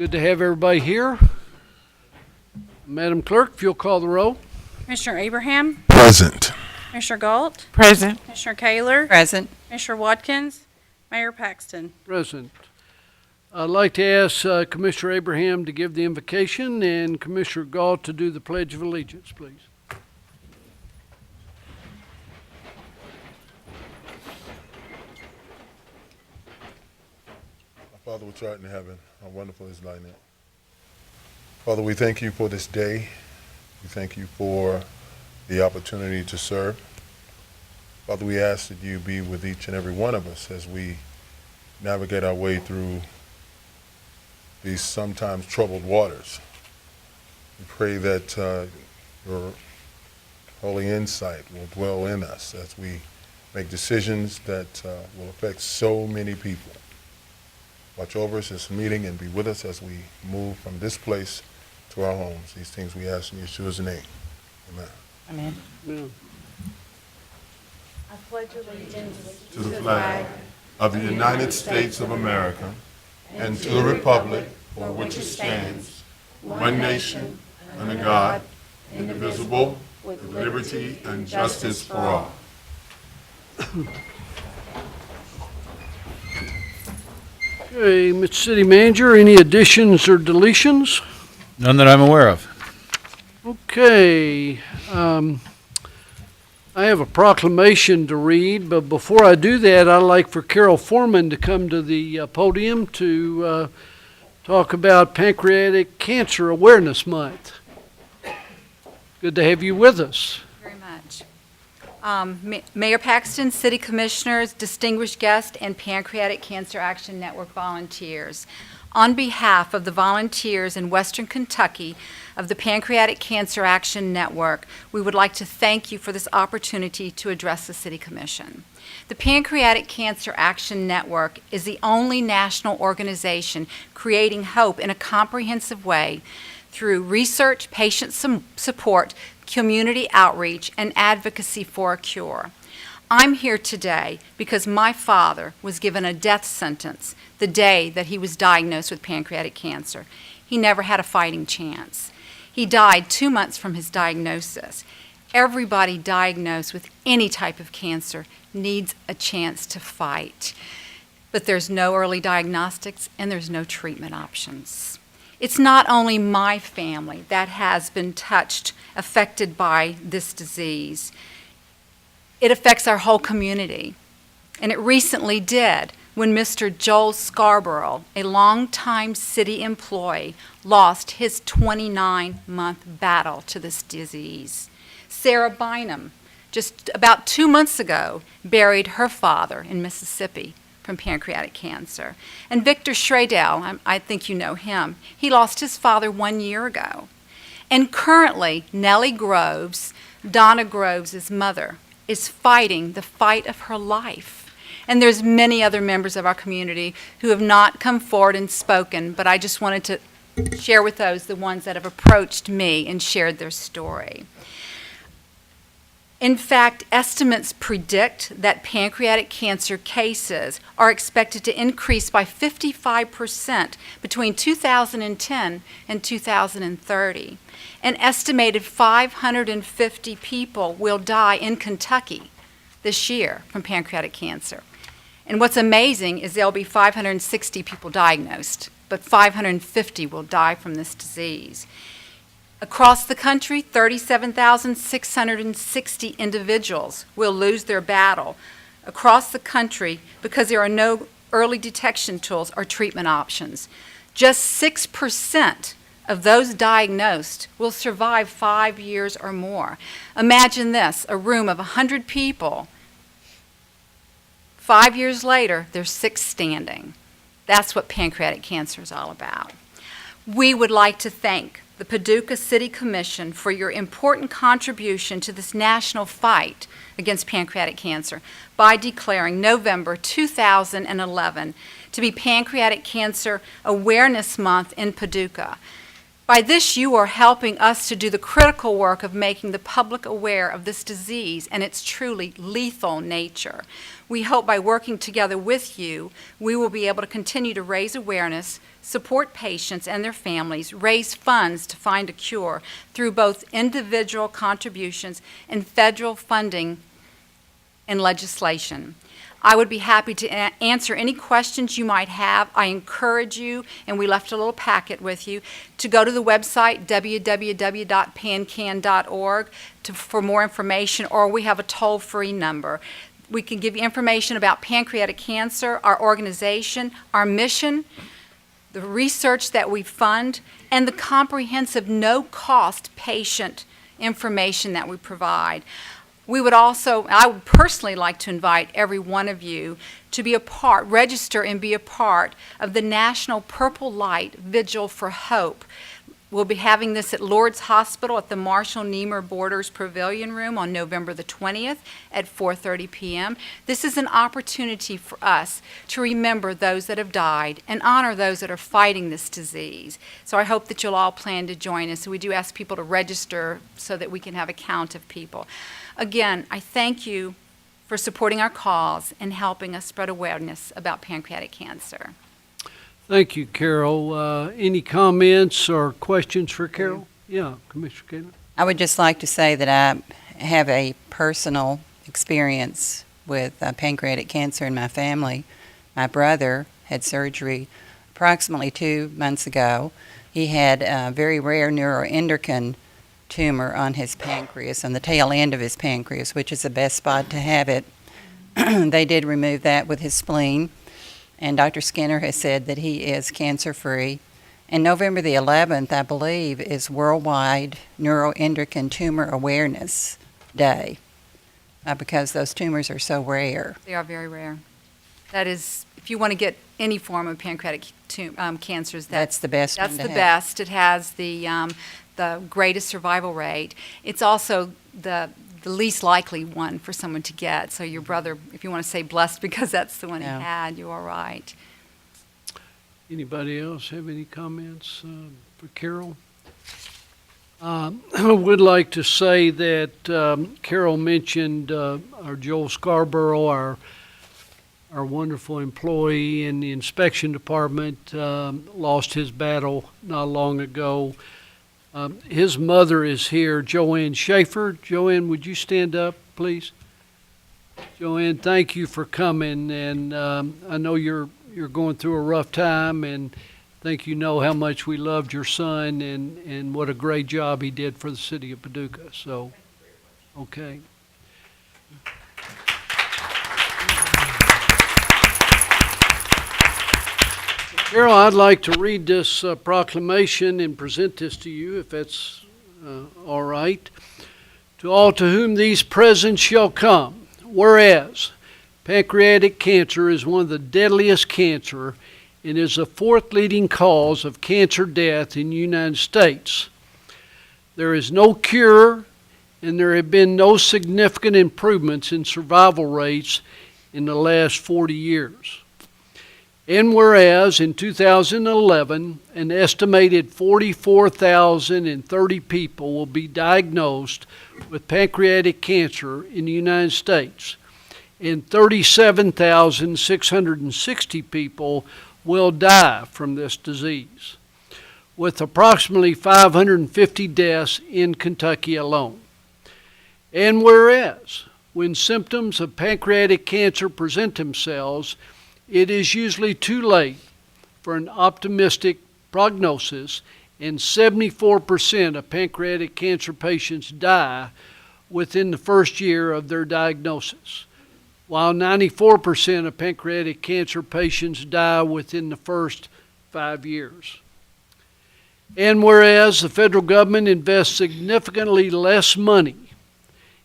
Good to have everybody here. Madam Clerk, if you'll call the roll. Commissioner Abraham, Present. Commissioner Galt, Present. Commissioner Kaler, Present. Commissioner Watkins, Mayor Paxton. Present. I'd like to ask Commissioner Abraham to give the invocation and Commissioner Galt to do the Pledge of Allegiance, please. Our Father which art in heaven, how wonderful is thy name. Father, we thank you for this day. We thank you for the opportunity to serve. Father, we ask that you be with each and every one of us as we navigate our way through these sometimes troubled waters. We pray that your holy insight will dwell in us as we make decisions that will affect so many people. Watch over us this meeting and be with us as we move from this place to our homes. These things we ask in Yeshua's name. Amen. Amen. Yeah. I pledge allegiance To the flag of the United States of America and to the republic for which it stands, one nation, under God, indivisible, with liberty and justice for all. Okay, Mr. City Manager, any additions or deletions? None that I'm aware of. Okay, I have a proclamation to read, but before I do that, I'd like for Carol Foreman to come to the podium to talk about Pancreatic Cancer Awareness Month. Good to have you with us. Very much. Mayor Paxton, City Commissioners, distinguished guests, and Pancreatic Cancer Action Network volunteers. On behalf of the volunteers in Western Kentucky of the Pancreatic Cancer Action Network, we would like to thank you for this opportunity to address the City Commission. The Pancreatic Cancer Action Network is the only national organization creating hope in a comprehensive way through research, patient support, community outreach, and advocacy for a cure. I'm here today because my father was given a death sentence the day that he was diagnosed with pancreatic cancer. He never had a fighting chance. He died 2 months from his diagnosis. Everybody diagnosed with any type of cancer needs a chance to fight. But there's no early diagnostics and there's no treatment options. It's not only my family that has been affected by this disease. It affects our whole community. And it recently did when Mr. Joel Scarborough, a longtime city employee, lost his 29-month battle to this disease. Sarah Bynum, just about 2 months ago, buried her father in Mississippi from pancreatic cancer. And Victor Schradell, I think you know him, he lost his father 1 year ago. And currently, Nellie Groves, Donna Groves' mother, is fighting the fight of her life. And there's many other members of our community who have not come forward and spoken, but I just wanted to share with those the ones that have approached me and shared their story. In fact, estimates predict that pancreatic cancer cases are expected to increase by 55% between 2010 and 2030. An estimated 550 people will die in Kentucky this year from pancreatic cancer. And what's amazing is there'll be 560 people diagnosed, but 550 will die from this disease. Across the country, 37,660 individuals will lose their battle across the country because there are no early detection tools or treatment options. Just 6% of those diagnosed will survive 5 years or more. Imagine this, a room of 100 people. 5 years later, there's 6 standing. That's what pancreatic cancer is all about. We would like to thank the Paducah City Commission for your important contribution to this national fight against pancreatic cancer by declaring November 2011 to be Pancreatic Cancer Awareness Month in Paducah. By this, you are helping us to do the critical work of making the public aware of this disease and its truly lethal nature. We hope by working together with you, we will be able to continue to raise awareness, support patients and their families, raise funds to find a cure through both individual contributions and federal funding and legislation. I would be happy to answer any questions you might have. I encourage you, and we left a little packet with you, to go to the website www.pancan.org for more information, or we have a toll-free number. We can give you information about pancreatic cancer, our organization, our mission, the research that we fund, and the comprehensive no-cost patient information that we provide. I would personally like to invite every one of you to be a part, register and be a part of the National Purple Light Vigil for Hope. We'll be having this at Lourdes Hospital at the Marshall Niemer Borders Pavilion Room on November the 20th at 4:30 p.m. This is an opportunity for us to remember those that have died and honor those that are fighting this disease. So I hope that you'll all plan to join us. We do ask people to register so that we can have a count of people. Again, I thank you for supporting our cause and helping us spread awareness about pancreatic cancer. Thank you, Carol. Any comments or questions for Carol? Yeah, Commissioner Kaler. I would just like to say that I have a personal experience with pancreatic cancer in my family. My brother had surgery approximately 2 months ago. He had a very rare neuroendocrine tumor on his pancreas, on the tail end of his pancreas, which is the best spot to have it. They did remove that with his spleen, and Dr. Skinner has said that he is cancer-free. And November the 11th, I believe, is Worldwide Neuroendocrine Tumor Awareness Day, because those tumors are so rare. They are very rare. That is, if you want to get any form of pancreatic cancers, That's the best one that's to the have. best. It has the greatest survival rate. It's also the least likely one for someone to get. So your brother, if you want to say blessed because that's the one Yeah. he had, you are right. Anybody else have any comments for Carol? I would like to say that Carol mentioned our Joel Scarborough, our wonderful employee in the inspection department, lost his battle not long ago. His mother is here, Joanne Schaefer. Joanne, would you stand up, please? Joanne, thank you for coming, and I know you're going through a rough time, and I think you know how much we loved your son and what a great job he did for the city of Paducah. So, okay. Carol, I'd like to read this proclamation and present this to you, if that's all right. To all to whom these presents shall come, whereas pancreatic cancer is one of the deadliest cancer and is the fourth leading cause of cancer death in the United States. There is no cure, and there have been no significant improvements in survival rates in the last 40 years. And whereas in 2011, an estimated 44,030 people will be diagnosed with pancreatic cancer in the United States, and 37,660 people will die from this disease, with approximately 550 deaths in Kentucky alone. And whereas, when symptoms of pancreatic cancer present themselves, it is usually too late for an optimistic prognosis, and 74% of pancreatic cancer patients die within the first year of their diagnosis, while 94% of pancreatic cancer patients die within the first 5 years. And whereas the federal government invests significantly less money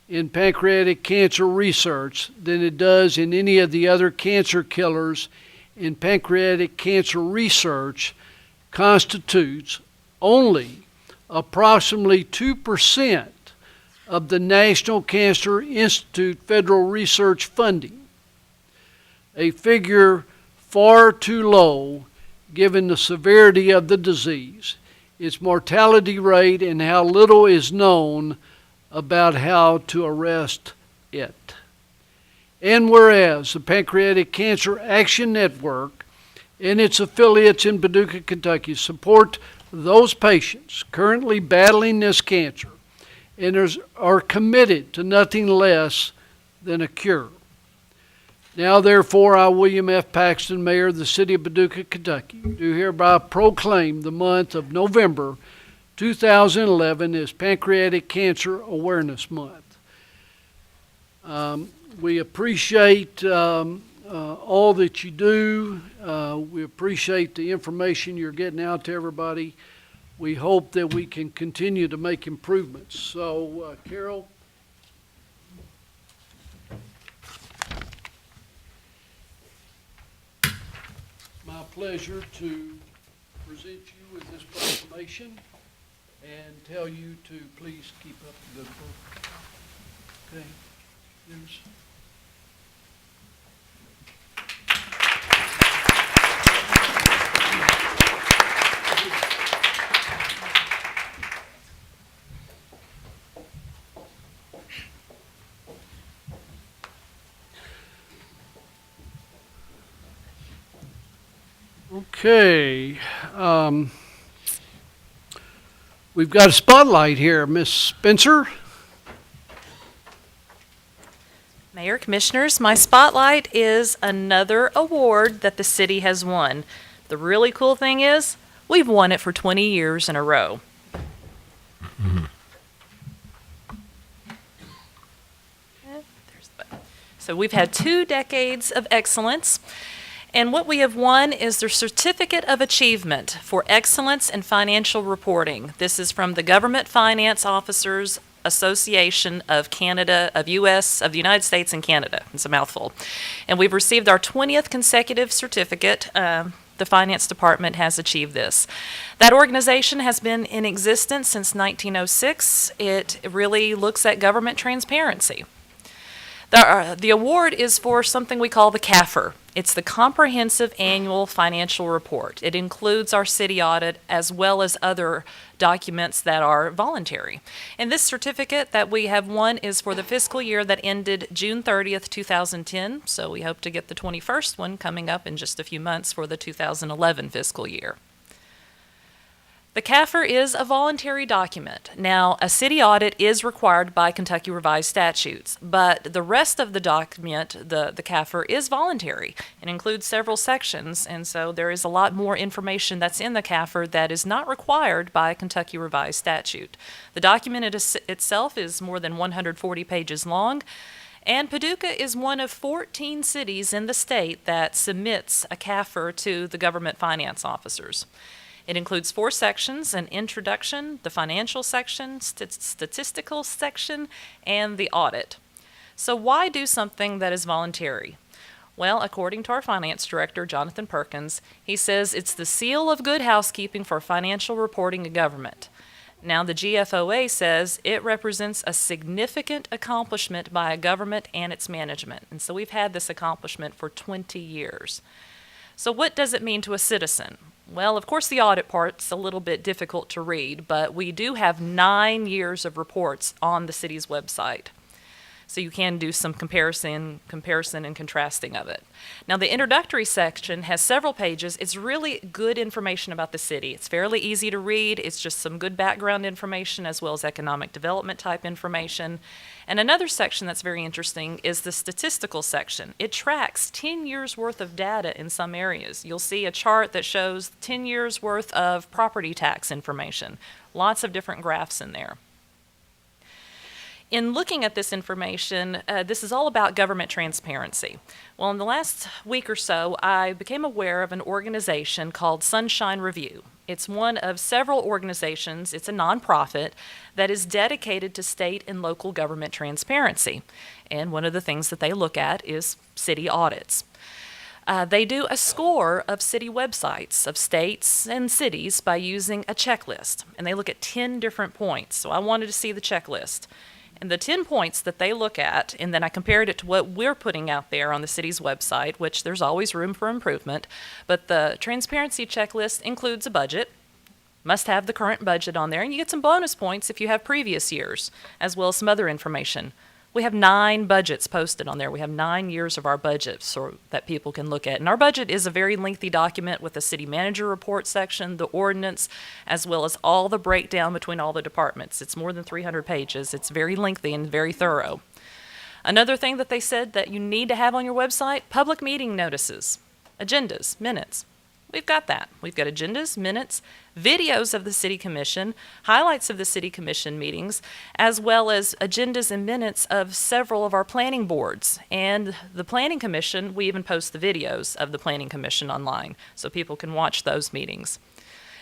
in pancreatic cancer research than it does in any of the other cancer killers, and pancreatic cancer research constitutes only approximately 2% of the National Cancer Institute federal research funding, a figure far too low given the severity of the disease. its mortality rate, and how little is known about how to arrest it. And whereas the Pancreatic Cancer Action Network and its affiliates in Paducah, Kentucky support those patients currently battling this cancer and are committed to nothing less than a cure. Now, therefore, I, William F. Paxton, Mayor of the City of Paducah, Kentucky, do hereby proclaim the month of November 2011 as Pancreatic Cancer Awareness Month. We appreciate all that you do. We appreciate the information you're getting out to everybody. We hope that we can continue to make improvements. So, Carol. My pleasure to present you with this proclamation and tell you to please keep up the good work. Okay. Here's. Okay, we've got a spotlight here. Miss Spencer? Mayor, Commissioners, my spotlight is another award that the city has won. The really cool thing is, we've won it for 20 years in a row. So we've had 2 decades of excellence. And what we have won is the Certificate of Achievement for Excellence in Financial Reporting. This is from the Government Finance Officers Association of Canada, of the United States and Canada. It's a mouthful. And we've received our 20th consecutive certificate. The Finance Department has achieved this. That organization has been in existence since 1906. It really looks at government transparency. The award is for something we call the CAFR. It's the Comprehensive Annual Financial Report. It includes our city audit as well as other documents that are voluntary. And this certificate that we have won is for the fiscal year that ended June 30th, 2010. So we hope to get the 21st one coming up in just a few months for the 2011 fiscal year. The CAFR is a voluntary document. Now, a city audit is required by Kentucky revised statutes, but the rest of the document, the CAFR, is voluntary. It includes several sections, and so there is a lot more information that's in the CAFR that is not required by Kentucky revised statute. The document itself is more than 140 pages long, and Paducah is one of 14 cities in the state that submits a CAFR to the government finance officers. It includes 4 sections: an introduction, the financial section, statistical section, and the audit. So why do something that is voluntary? Well, according to our finance director, Jonathan Perkins, he says it's the seal of good housekeeping for financial reporting in government. Now, the GFOA says it represents a significant accomplishment by a government and its management. And so we've had this accomplishment for 20 years. So what does it mean to a citizen? Well, of course, the audit part's a little bit difficult to read, but we do have 9 years of reports on the city's website. So you can do some comparison and contrasting of it. Now, the introductory section has several pages. It's really good information about the city. It's fairly easy to read. It's just some good background information as well as economic development type information. And another section that's very interesting is the statistical section. It tracks 10 years worth of data in some areas. You'll see a chart that shows 10 years worth of property tax information. Lots of different graphs in there. In looking at this information, this is all about government transparency. Well, in the last week or so, I became aware of an organization called Sunshine Review. It's one of several organizations, it's a nonprofit, that is dedicated to state and local government transparency. And one of the things that they look at is city audits. They do a score of city websites of states and cities by using a checklist. And they look at 10 different points. So I wanted to see the checklist. And the 10 points that they look at, and then I compared it to what we're putting out there on the city's website, which there's always room for improvement, but the transparency checklist includes a budget, Must have the current budget on there, and you get some bonus points if you have previous years, as well as some other information. We have 9 budgets posted on there. We have 9 years of our budget so that people can look at. And our budget is a very lengthy document with the city manager report section, the ordinance, as well as all the breakdown between all the departments. It's more than 300 pages. It's very lengthy and very thorough. Another thing that they said that you need to have on your website, public meeting notices, agendas, minutes. We've got that. We've got agendas, minutes, videos of the city commission, highlights of the city commission meetings, as well as agendas and minutes of several of our planning boards. And the planning commission, we even post the videos of the planning commission online so people can watch those meetings.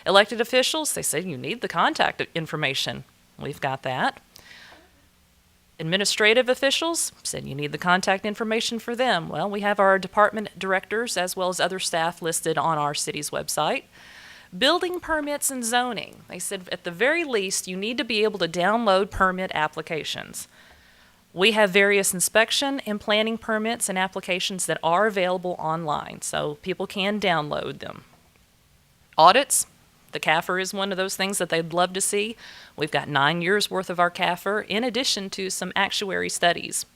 Elected officials, they say you need the contact information. We've got that. Administrative officials said you need the contact information for them. Well, we have our department directors as well as other staff listed on our city's website. Building permits and zoning. They said at the very least you need to be able to download permit applications. We have various inspection and planning permits and applications that are available online, so people can download them. Audits. The CAFR is one of those things that they'd love to see. We've got 9 years worth of our CAFR in addition to some actuary studies.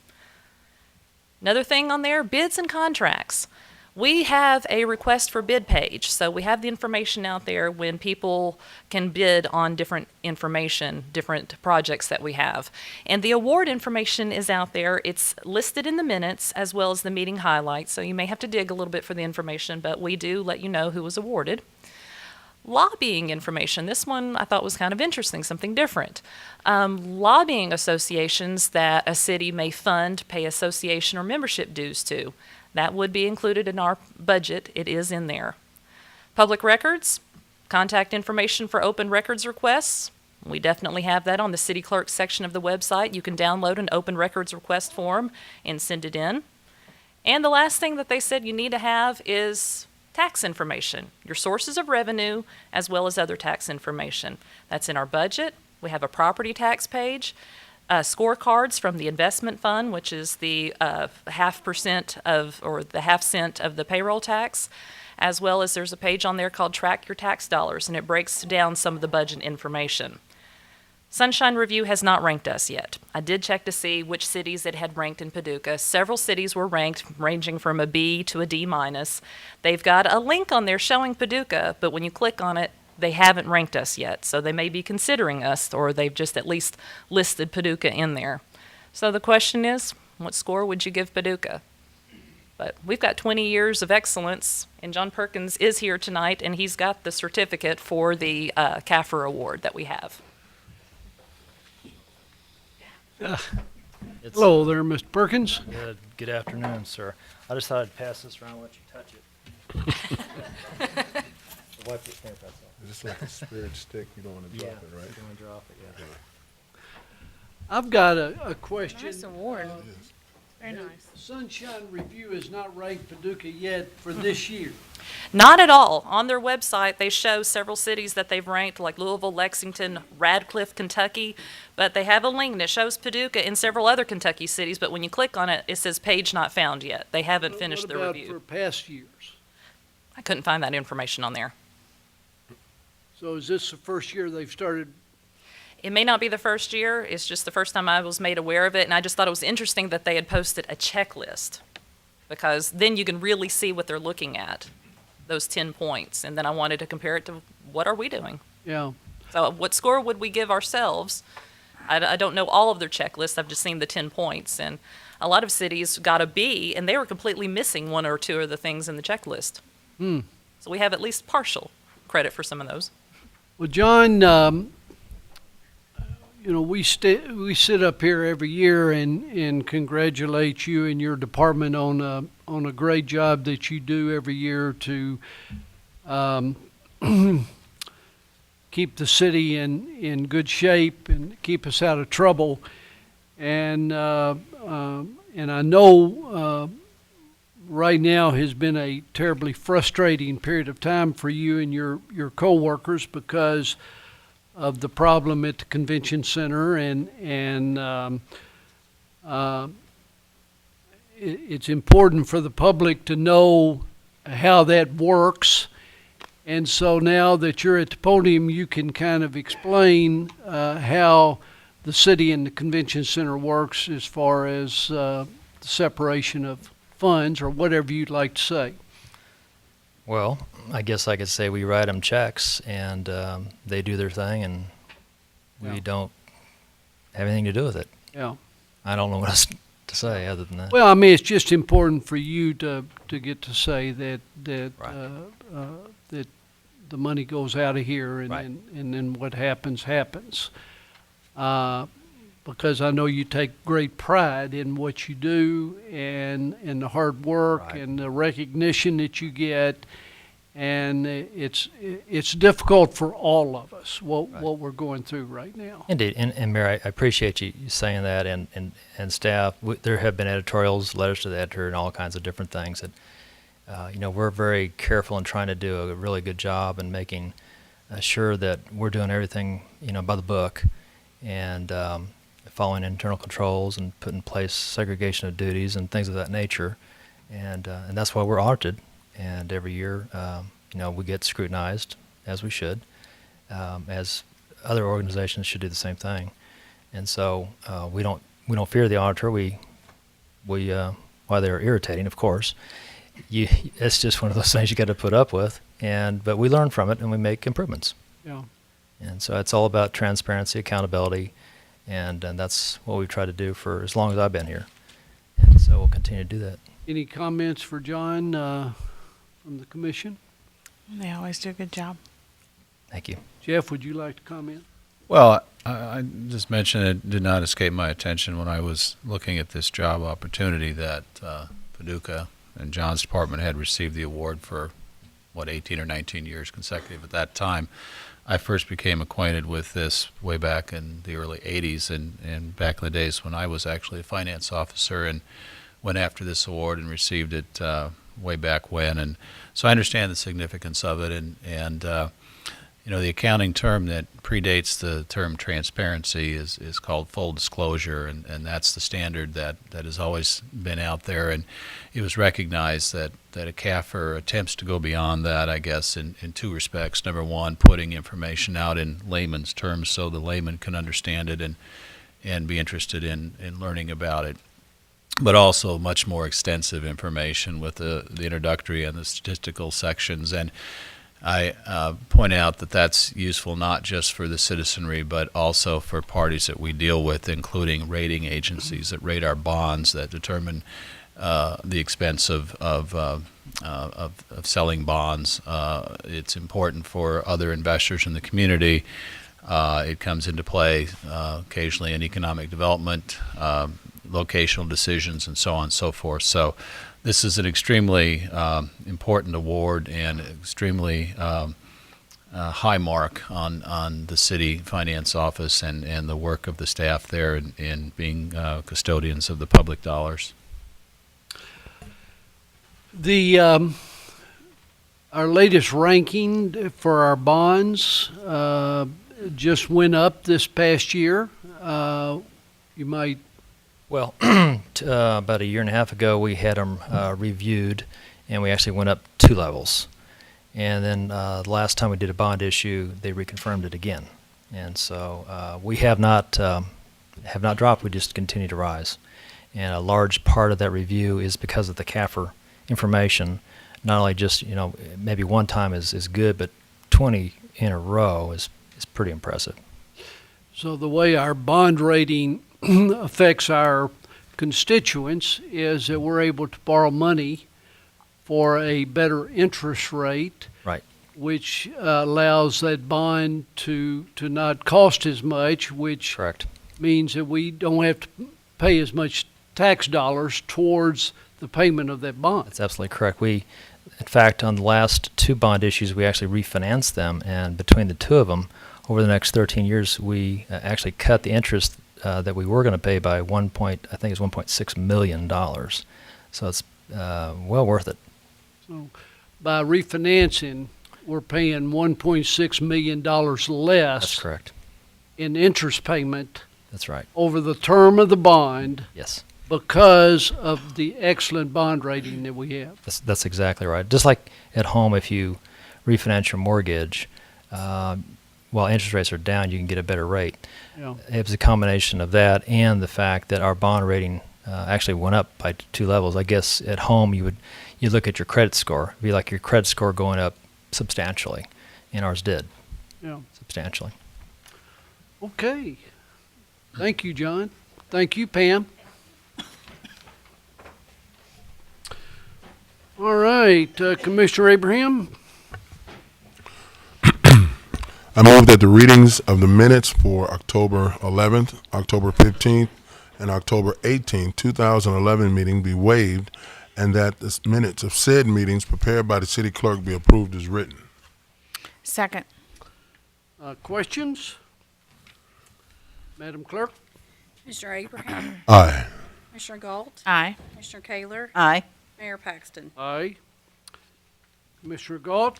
Another thing on there, bids and contracts. We have a request for bid page, so we have the information out there when people can bid on different information, different projects that we have. And the award information is out there. It's listed in the minutes as well as the meeting highlights, so you may have to dig a little bit for the information, but we do let you know who was awarded. Lobbying information. This one I thought was kind of interesting, something different. Lobbying associations that a city may fund, pay association or membership dues to. That would be included in our budget. It is in there. Public records, contact information for open records requests. We definitely have that on the city clerk section of the website. You can download an open records request form and send it in. And the last thing that they said you need to have is tax information, your sources of revenue, as well as other tax information. That's in our budget. We have a property tax page, scorecards from the investment fund, which is the 0.5% of, or the 0.5 cent of the payroll tax, as well as there's a page on there called Track Your Tax Dollars, and it breaks down some of the budget information. Sunshine Review has not ranked us yet. I did check to see which cities it had ranked in Paducah. Several cities were ranked, ranging from a B to a D minus. They've got a link on there showing Paducah, but when you click on it, they haven't ranked us yet. So they may be considering us, or they've just at least listed Paducah in there. So the question is, what score would you give Paducah? But we've got 20 years of excellence, and John Perkins is here tonight, and he's got the certificate for the CAFR award that we have. Hello there, Mr. Perkins. Good afternoon, sir. I just thought I'd pass this around and let you touch it. Wipe the stamp outside. Is this like a spirit stick? You don't want to drop it, right? You're going to drop it, yeah. I've got a question. Nice award. Very nice. Sunshine Review has not ranked Paducah yet for this year. Not at all. On their website, they show several cities that they've ranked, like Louisville, Lexington, Radcliffe, Kentucky, but they have a link that shows Paducah and several other Kentucky cities, but when you click on it, it says page not found yet. They haven't finished their What review. about for past years? I couldn't find that information on there. So is this the first year they've started? It may not be the first year, it's just the first time I was made aware of it, and I just thought it was interesting that they had posted a checklist, because then you can really see what they're looking at, those 10 points, and then I wanted to compare it to what are we doing? Yeah. So what score would we give ourselves? I don't know all of their checklists, I've just seen the 10 points, and a lot of cities got a B, and they were completely missing one or two of the things in the checklist. So we have at least partial credit for some of those. Well, John, you know, we sit up here every year and congratulate you and your department on a great job that you do every year to keep the city in good shape and keep us out of trouble. And I know right now has been a terribly frustrating period of time for you and your coworkers because of the problem at the convention center, and it's important for the public to know how that works And so now that you're at the podium, you can kind of explain how the city and the convention center works as far as the separation of funds or whatever you'd like to say. Well, I guess I could say we write them checks and they do their thing and we Yeah. don't have anything to do with it. Yeah. I don't know what else to say other than that. Well, I mean, it's just important for you to get to say that Right. that the money goes out of here and Right. then what happens happens. Because I know you take great pride in what you do and the hard work Right. and the recognition that you get. And it's difficult for all of us, what we're going through right now. Indeed, and Mayor, I appreciate you saying that, and staff. There have been editorials, letters to the editor, and all kinds of different things that, we're very careful in trying to do a really good job and making sure that we're doing everything, by the book, and following internal controls and putting in place segregation of duties and things of that nature, and that's why we're audited. And every year, we get scrutinized, as we should, as other organizations should do the same thing. And so we don't fear the auditor. We while they're irritating, of course, it's just one of those things you got to put up with. But we learn from it and we make improvements. Yeah. And so it's all about transparency, accountability, and that's what we've tried to do for as long as I've been here. And so we'll continue to do that. Any comments for John from the commission? They always do a good job. Thank you. Jeff, would you like to comment? Well, I just mentioned it did not escape my attention when I was looking at this job opportunity that Paducah and John's department had received the award for, 18 or 19 years consecutive at that time. I first became acquainted with this way back in the early 80s and back in the days when I was actually a finance officer and went after this award and received it way back when. And so I understand the significance of it and the accounting term that predates the term transparency is called full disclosure, and that's the standard that has always been out there. And it was recognized that a CAFR attempts to go beyond that, I guess, in two respects. Number one, putting information out in layman's terms so the layman can understand it and be interested in learning about it. But also much more extensive information with the introductory and the statistical sections. And I point out that that's useful not just for the citizenry, but also for parties that we deal with, including rating agencies that rate our bonds, that determine the expense of selling bonds. It's important for other investors in the community. It comes into play occasionally in economic development, locational decisions, and so on and so forth. So this is an extremely important award and extremely high mark on the city finance office and the work of the staff there in being custodians of the public dollars. The our latest ranking for our bonds just went up this past year. You might. Well, about a year and a half ago, we had them reviewed, and we actually went up 2 levels. And then the last time we did a bond issue, they reconfirmed it again. And so we have not dropped. We just continue to rise. And a large part of that review is because of the CAFR information. Not only just maybe one time is good, but 20 in a row is pretty impressive. So the way our bond rating affects our constituents is that we're able to borrow money for a better interest rate, Right. which allows that bond to not cost as much, which Correct. means that we don't have to pay as much tax dollars towards the payment of that bond. That's absolutely correct. In fact, on the last 2 bond issues, we actually refinanced them, and between the 2 of them, over the next 13 years, we actually cut the interest that we were going to pay by $1.6 million. So it's well worth it. So by refinancing, we're paying $1.6 million less That's correct. in interest payment That's right. over the term of the bond Yes. because of the excellent bond rating that we have. That's exactly right. Just like at home, if you refinance your mortgage, while interest rates are down, you can get a better rate. Yeah. It was a combination of that and the fact that our bond rating actually went up by 2 levels. I guess at home you look at your credit score. It'd be like your credit score going up substantially, and ours did Yeah. substantially. Okay. Thank you, John. Thank you, Pam. All right, Commissioner Abraham. I move that the readings of the minutes for October 11th, October 15th, and October 18th, 2011 meeting be waived, and that the minutes of said meetings prepared by the city clerk be approved as written. Second. Questions? Madam Clerk? Commissioner Abraham, Aye. Commissioner Galt, Aye. Commissioner Kaler, Aye. Mayor Paxton. Aye. Commissioner Galt?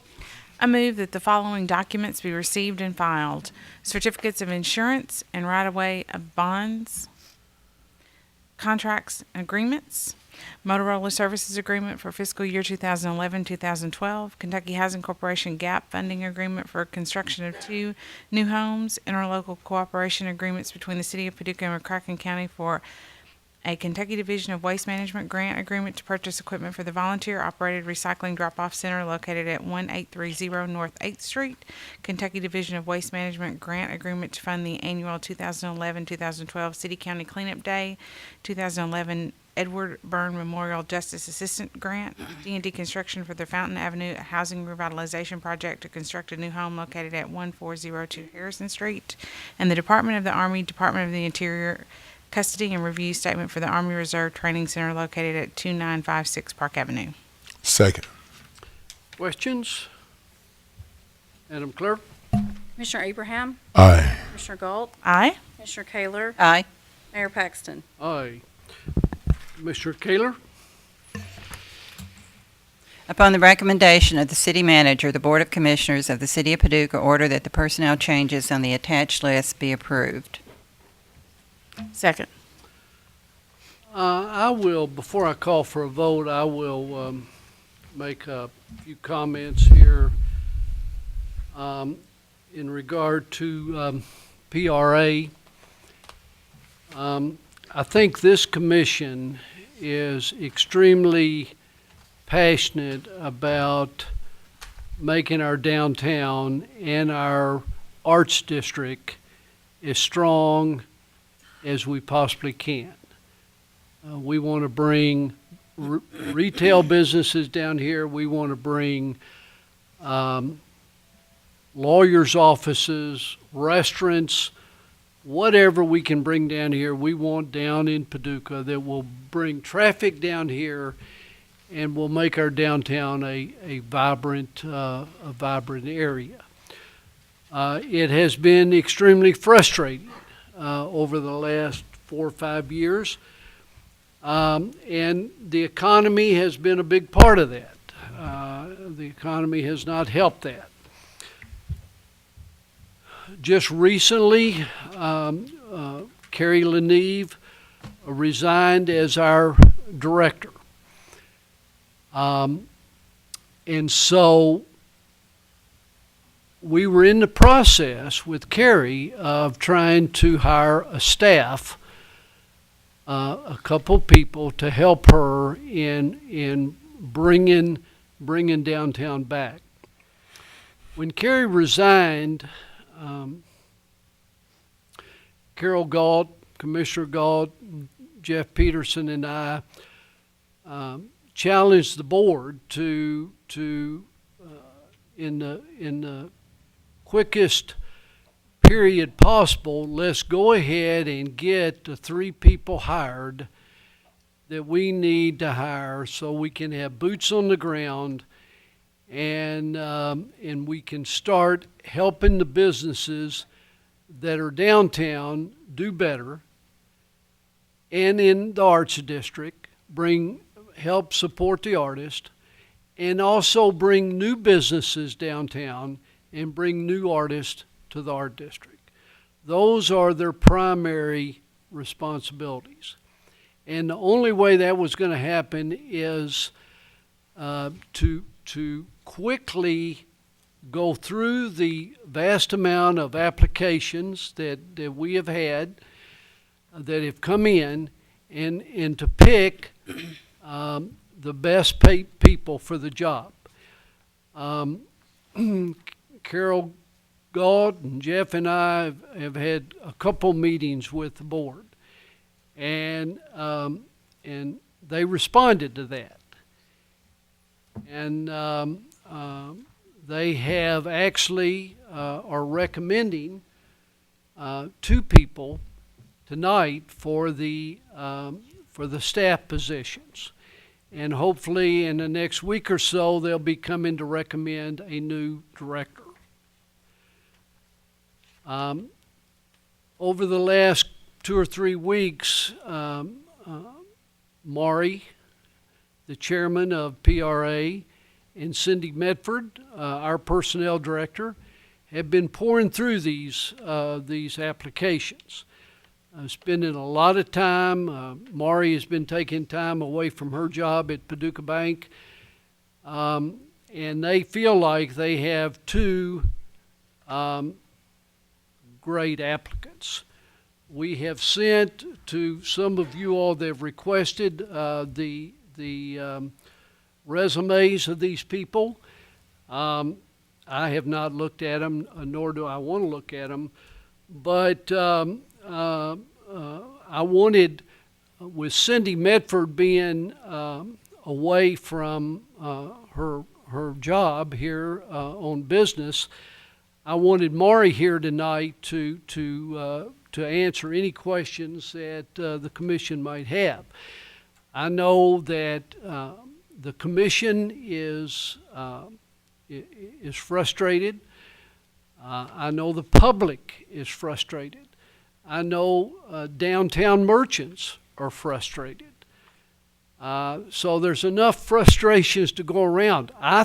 I move that the following documents be received and filed: certificates of insurance and right-of-way of bonds, contracts and agreements, Motorola Services Agreement for fiscal year 2011-2012, Kentucky Housing Corporation GAP Funding Agreement for construction of 2 new homes, interlocal cooperation agreements between the City of Paducah and McCracken County for a Kentucky Division of Waste Management grant agreement to purchase equipment for the volunteer-operated recycling drop-off center located at 1830 North 8th Street, Kentucky Division of Waste Management grant agreement to fund the annual 2011-2012 City-County Cleanup Day, 2011 Edward Byrne Memorial Justice Assistant Grant, D&D Construction for the Fountain Avenue Housing Revitalization Project to construct a new home located at 1402 Harrison Street, and the Department of the Army, Department of the Interior Custody and Review Statement for the Army Reserve Training Center located at 2956 Park Avenue. Second. Questions? Madam Clerk? Commissioner Abraham, Aye. Commissioner Galt, Aye. Commissioner Kaler, Aye. Mayor Paxton. Aye. Commissioner Kaler? Upon the recommendation of the city manager, the Board of Commissioners of the City of Paducah order that the personnel changes on the attached list be approved. Second. I will, before I call for a vote, I will make a few comments here in regard to PRA. I think this commission is extremely passionate about making our downtown and our arts district as strong as we possibly can. We want to bring retail businesses down here. We want to bring lawyers' offices, restaurants, whatever we can bring down here, we want down in Paducah that will bring traffic down here and will make our downtown a vibrant area. It has been extremely frustrating over the last 4 or 5 years, and the economy has been a big part of that. The economy has not helped that. Just recently, Carrie Leneve resigned as our director. And so we were in the process with Carrie of trying to hire a staff, a couple people to help her in bringing downtown back. When Carrie resigned, Carol Galt, Commissioner Galt, Jeff Peterson, and I challenged the board to in the quickest period possible, let's go ahead and get the 3 people hired that we need to hire so we can have boots on the ground and we can start helping the businesses that are downtown do better, and in the arts district help support the artist, and also bring new businesses downtown and bring new artists to the art district. Those are their primary responsibilities. And the only way that was going to happen is to quickly go through the vast amount of applications that we have had that have come in, and to pick the best paid people for the job. Carol Gauld and Jeff and I have had a couple meetings with the board, and they responded to that. And they have actually are recommending 2 people tonight for the staff positions. And hopefully in the next week or so, they'll be coming to recommend a new director. Over the last 2 or 3 weeks, Maury, the chairman of PRA, and Cindy Medford, our personnel director, have been pouring through these applications. Spending a lot of time. Maury has been taking time away from her job at Paducah Bank, and they feel like they have 2 great applicants. We have sent to some of you all that have requested the resumes of these people. I have not looked at them, nor do I want to look at them, but I wanted, with Cindy Medford being away from her job here on business, I wanted Maury here tonight to answer any questions that the commission might have. I know that the commission is frustrated. I know the public is frustrated. I know downtown merchants are frustrated. So there's enough frustrations to go around. I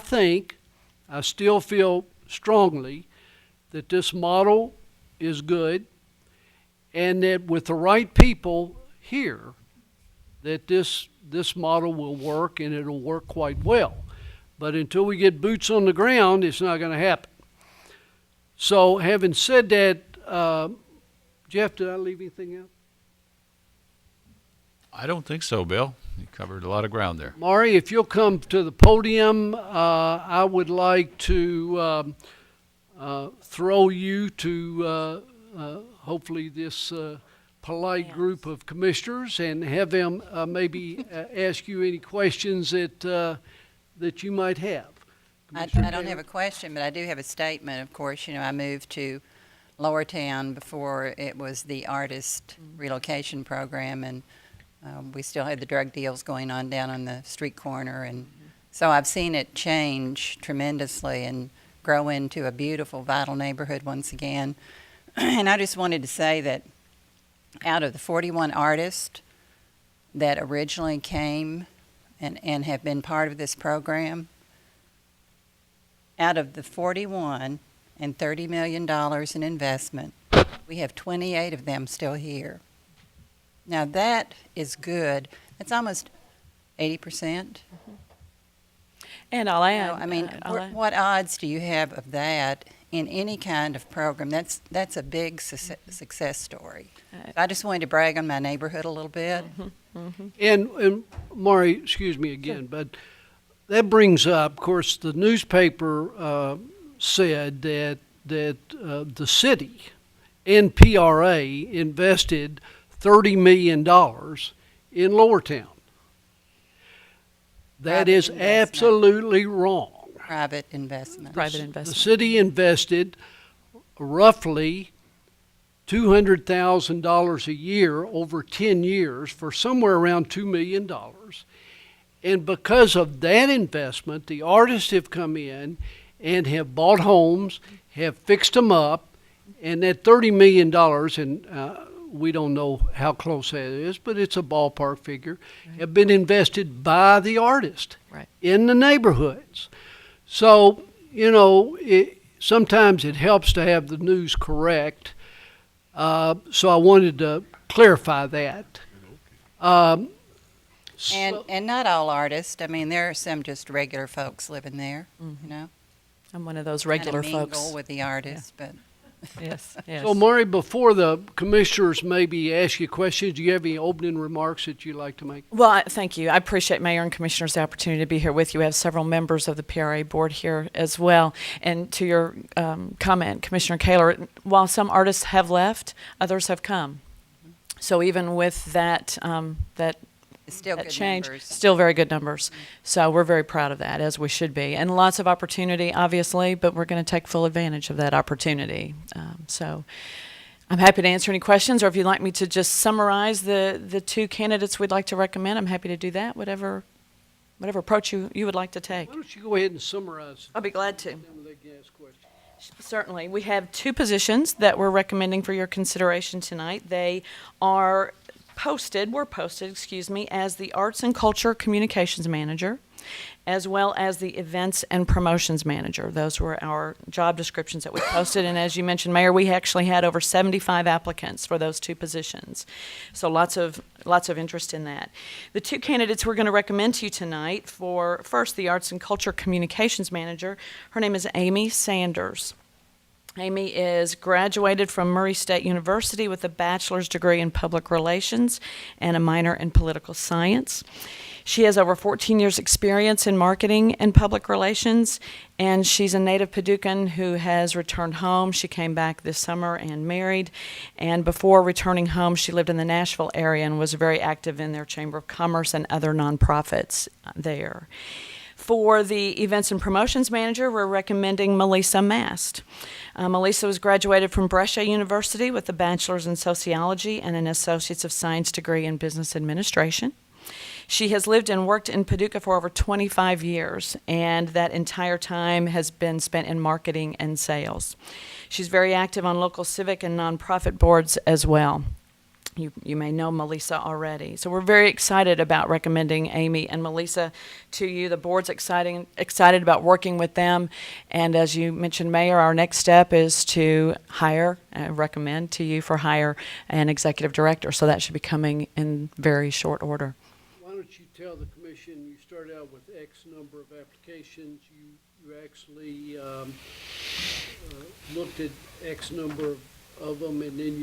still feel strongly that this model is good, and that with the right people here, that this model will work, and it'll work quite well. But until we get boots on the ground, it's not going to happen. So having said that, Jeff, did I leave anything out? I don't think so, Bill. You covered a lot of ground there. Maury, if you'll come to the podium, I would like to throw you to hopefully this polite group of commissioners, and have them maybe ask you any questions that you might have. I don't have a question, but I do have a statement. Of course, I moved to Lower Town before it was the artist relocation program, and we still had the drug deals going on down on the street corner, and so I've seen it change tremendously and grow into a beautiful, vital neighborhood once again. And I just wanted to say that out of the 41 artists that originally came and have been part of this program, out of the 41 and $30 million in investment, we have 28 of them still here. Now that is good. That's almost 80%. And I'll add. I mean, what odds do you have of that in any kind of program? That's a big success story. I just wanted to brag on my neighborhood a little bit. And Maury, excuse me again, but that brings up, of course, the newspaper said that the city and PRA invested $30 million in Lower Town. That is absolutely wrong. Private investment. Private The investment. city invested roughly $200,000 a year over 10 years for somewhere around $2 million. And because of that investment, the artists have come in and have bought homes, have fixed them up, and that $30 million, and we don't know how close that is, but it's a ballpark figure, have been invested by the artist in the neighborhoods. So, sometimes it helps to have the news correct. So I wanted to clarify that. And not all artists. I mean, there are some just regular folks living there, I'm one of those Kinda regular mingle folks. with the artists, but Yes, yes. So, Maury, before the commissioners maybe ask you questions, do you have any opening remarks that you'd like to make? Well, thank you. I appreciate Mayor and Commissioners the opportunity to be here with you. We have several members of the PRA board here as well. And to your comment, Commissioner Kaler, while some artists have left, others have come. So even with that, it's still that good change, numbers. still very good numbers. So we're very proud of that, as we should be. And lots of opportunity, obviously, but we're going to take full advantage of that opportunity. So I'm happy to answer any questions, or if you'd like me to just summarize the two candidates we'd like to recommend, I'm happy to do that, whatever approach you would like to take. Why don't you go ahead and summarize? I'll be glad to. Then they can ask questions. Certainly. We have two positions that we're recommending for your consideration tonight. They were posted, as the Arts and Culture Communications Manager, as well as the Events and Promotions Manager. Those were our job descriptions that we posted, and as you mentioned, Mayor, we actually had over 75 applicants for those two positions. So lots of interest in that. The two candidates we're going to recommend to you tonight for, first, the Arts and Culture Communications Manager. Her name is Amy Sanders. Amy is graduated from Murray State University with a bachelor's degree in public relations and a minor in political science. She has over 14 years' experience in marketing and public relations, and she's a native Paducan who has returned home. She came back this summer and married, and before returning home, she lived in the Nashville area and was very active in their Chamber of Commerce and other nonprofits there. For the Events and Promotions Manager, we're recommending Melissa Mast. Melissa was graduated from Brescia University with a bachelor's in sociology and an associate's of science degree in business administration. She has lived and worked in Paducah for over 25 years, and that entire time has been spent in marketing and sales. She's very active on local civic and nonprofit boards as well. You may know Melissa already. So we're very excited about recommending Amy and Melissa to you. The board's excited about working with them. And as you mentioned, Mayor, our next step is to recommend to you for hire an executive director. So that should be coming in very short order. Why don't you tell the commission you started out with X number of applications, you actually looked at X number of them, and then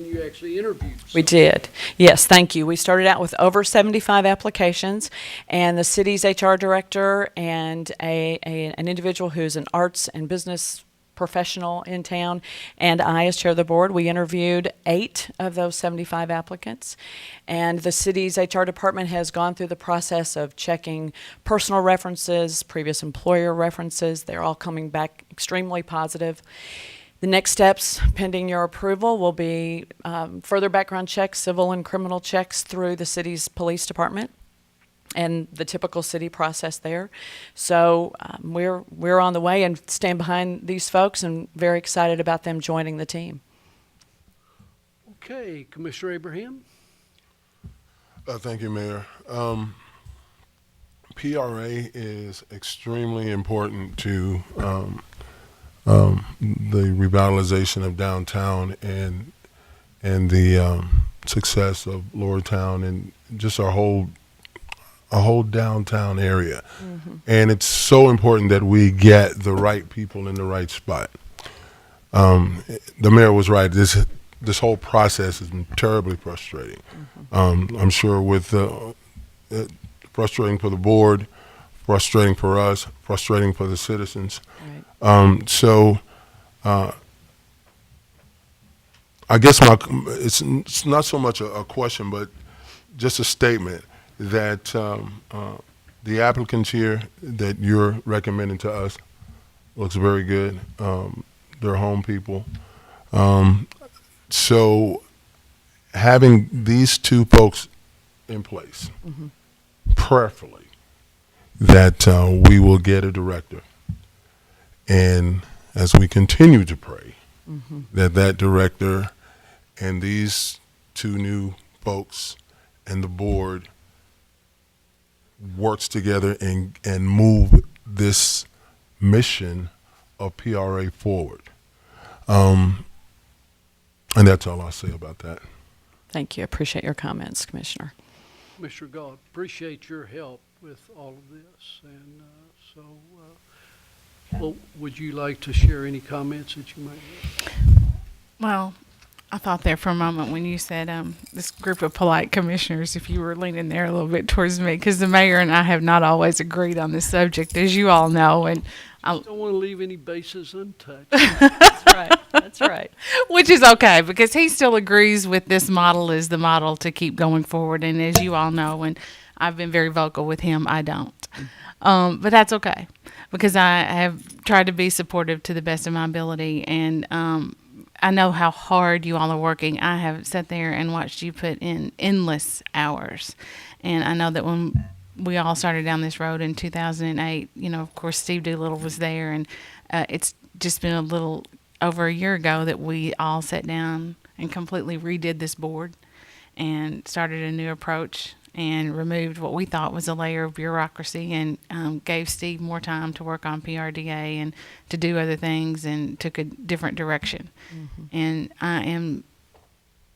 you actually interviewed. We did. Yes, thank you. We started out with over 75 applications, and the city's HR director and an individual who's an arts and business professional in town, and I, as chair of the board, we interviewed 8 of those 75 applicants. And the city's HR department has gone through the process of checking personal references, previous employer references. They're all coming back extremely positive. The next steps, pending your approval, will be further background checks, civil and criminal checks through the city's police department and the typical city process there. So we're on the way and stand behind these folks and very excited about them joining the team. Okay, Commissioner Abraham. Thank you, Mayor. PRA is extremely important to the revitalization of downtown and the success of Lower Town and just our whole downtown area. Mm-hmm. And it's so important that we get the right people in the right spot. The mayor was right. This whole process has been terribly frustrating. Mm-hmm. I'm sure with frustrating for the board, frustrating for us, frustrating for the citizens. Right. I guess it's not so much a question, but just a statement that the applicants here that you're recommending to us looks very good. They're home people. So having these two folks in place, mm-hmm. prayerfully, that we will get a director. And as we continue to pray, mm-hmm. that director and these two new folks and the board works together and move this mission of PRA forward. And that's all I'll say about that. Thank you. I appreciate your comments, Commissioner. Commissioner Galt, appreciate your help with all of this. And so Well, would you like to share any comments that you might have? Well, I thought there for a moment when you said this group of polite commissioners, if you were leaning there a little bit towards me, because the mayor and I have not always agreed on this subject, as you all know, and Don't want to leave any bases untouched. That's right. That's right. which is okay because he still agrees with this model as the model to keep going forward. And as you all know, and I've been very vocal with him, I don't. But that's okay because I have tried to be supportive to the best of my ability. And I know how hard you all are working. I have sat there and watched you put in endless hours. And I know that when we all started down this road in 2008, of course, Steve Doolittle was there. And it's just been a little over a year ago that we all sat down and completely redid this board and started a new approach and removed what we thought was a layer of bureaucracy and gave Steve more time to work on PRDA and to do other things and took a different direction. And I am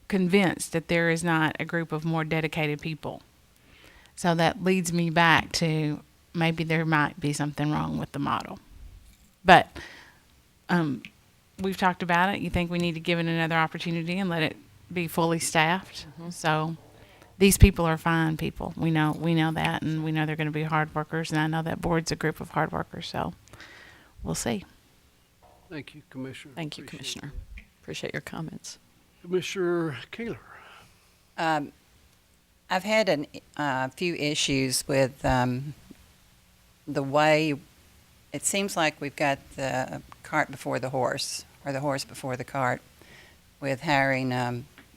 convinced that there is not a group of more dedicated people. So that leads me back to maybe there might be something wrong with the model. But we've talked about it. You think we need to give it another opportunity and let it be fully staffed. So these people are fine people. We know that, and we know they're going to be hard workers, and I know that board's a group of hard workers. So we'll see. Thank you, Commissioner. Thank you, Appreciate Commissioner. Appreciate your comments. that. Commissioner Kaler. I've had a few issues with the way it seems like we've got the cart before the horse, or the horse before the cart, with hiring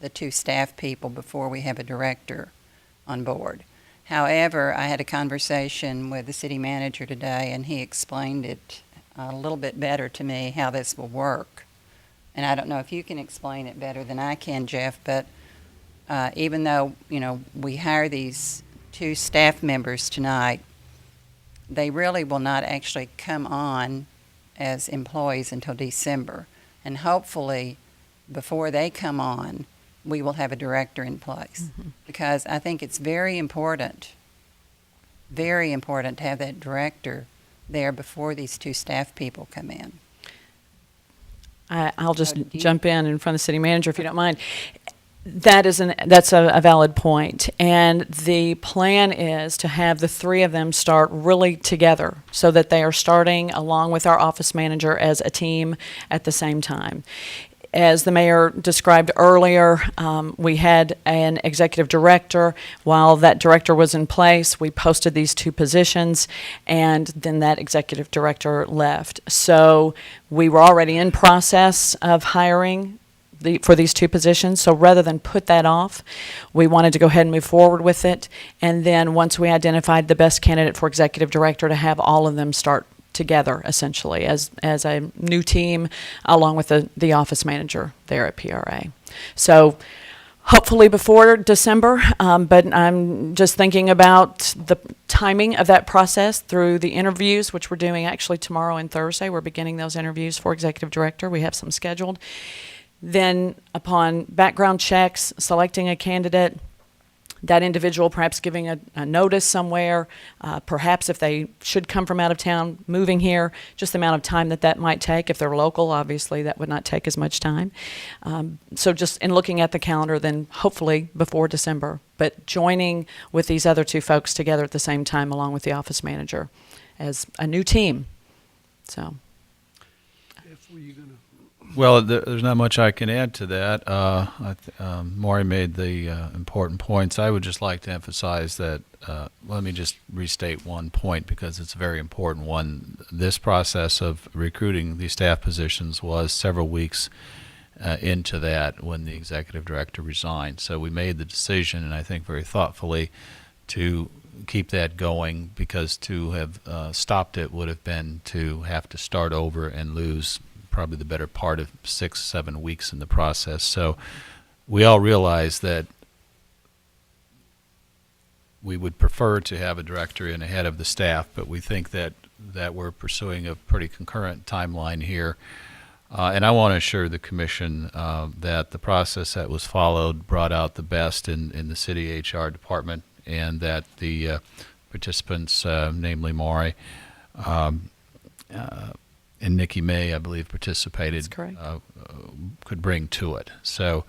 the two staff people before we have a director on board. However, I had a conversation with the city manager today, and he explained it a little bit better to me how this will work. And I don't know if you can explain it better than I can, Jeff, but even though, we hire these two staff members tonight, they really will not actually come on as employees until December. And hopefully, before they come on, we will have a director in place. Because I think it's very important to have that director there before these two staff people come in. I'll just do you- jump in front of the city manager if you don't mind. That's a valid point. And the plan is to have the three of them start really together so that they are starting along with our office manager as a team at the same time. As the mayor described earlier, we had an executive director. While that director was in place, we posted these two positions, and then that executive director left. So we were already in process of hiring for these two positions. So rather than put that off, we wanted to go ahead and move forward with it. And then once we identified the best candidate for executive director, to have all of them start together essentially as a new team along with the office manager there at PRA. So hopefully before December, but I'm just thinking about the timing of that process through the interviews, which we're doing actually tomorrow and Thursday. We're beginning those interviews for executive director. We have some scheduled. Then upon background checks, selecting a candidate, that individual perhaps giving a notice somewhere, perhaps if they should come from out of town, moving here, just the amount of time that might take. If they're local, obviously, that would not take as much time. So just in looking at the calendar, then hopefully before December, but joining with these other two folks together at the same time along with the office manager as a new team. So. If were you going to? Well, there's not much I can add to that. Maury made the important points. I would just like to emphasize that, let me just restate one point because it's a very important one. This process of recruiting these staff positions was several weeks into that when the executive director resigned. So we made the decision, and I think very thoughtfully, to keep that going, because to have stopped it would have been to have to start over and lose probably the better part of 6-7 weeks in the process. So we all realize that we would prefer to have a director in ahead of the staff, but we think that we're pursuing a pretty concurrent timeline here. And I want to assure the commission that the process that was followed brought out the best in the city HR department, and that the participants, namely Maury, and Nikki May, I believe, participated. That's correct. Could bring to it. So,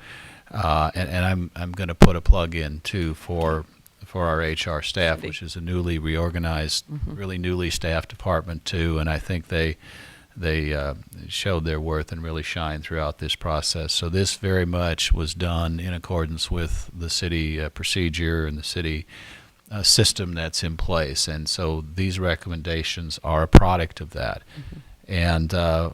and I'm going to put a plug in too for our HR staff, Cindy. which is a newly reorganized, really newly staffed department too, and I think they showed their worth and really shined throughout this process. So this very much was done in accordance with the city procedure and the city system that's in place, and so these recommendations are a product of that. And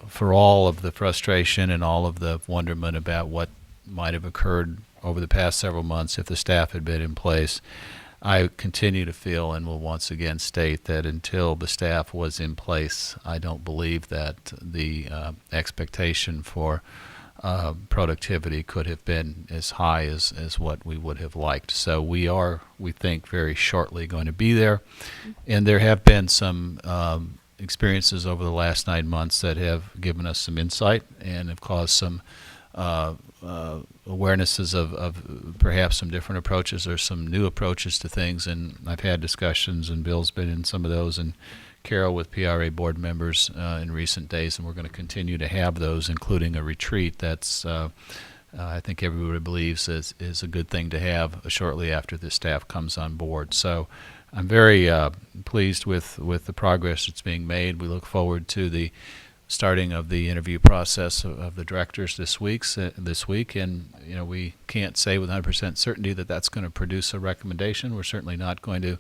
for all of the frustration and all of the wonderment about what might have occurred over the past several months if the staff had been in place, I continue to feel and will once again state that until the staff was in place, I don't believe that the expectation for productivity could have been as high as what we would have liked. So we think, very shortly going to be there. And there have been some experiences over the last 9 months that have given us some insight and have caused some awarenesses of perhaps some different approaches or some new approaches to things. And I've had discussions, and Bill's been in some of those, and Carol with PRA board members in recent days, and we're going to continue to have those, including a retreat that's I think everybody believes is a good thing to have shortly after the staff comes on board. So I'm very pleased with the progress that's being made. We look forward to the starting of the interview process of the directors this week, and we can't say with 100% certainty that that's going to produce a recommendation. We're certainly not going to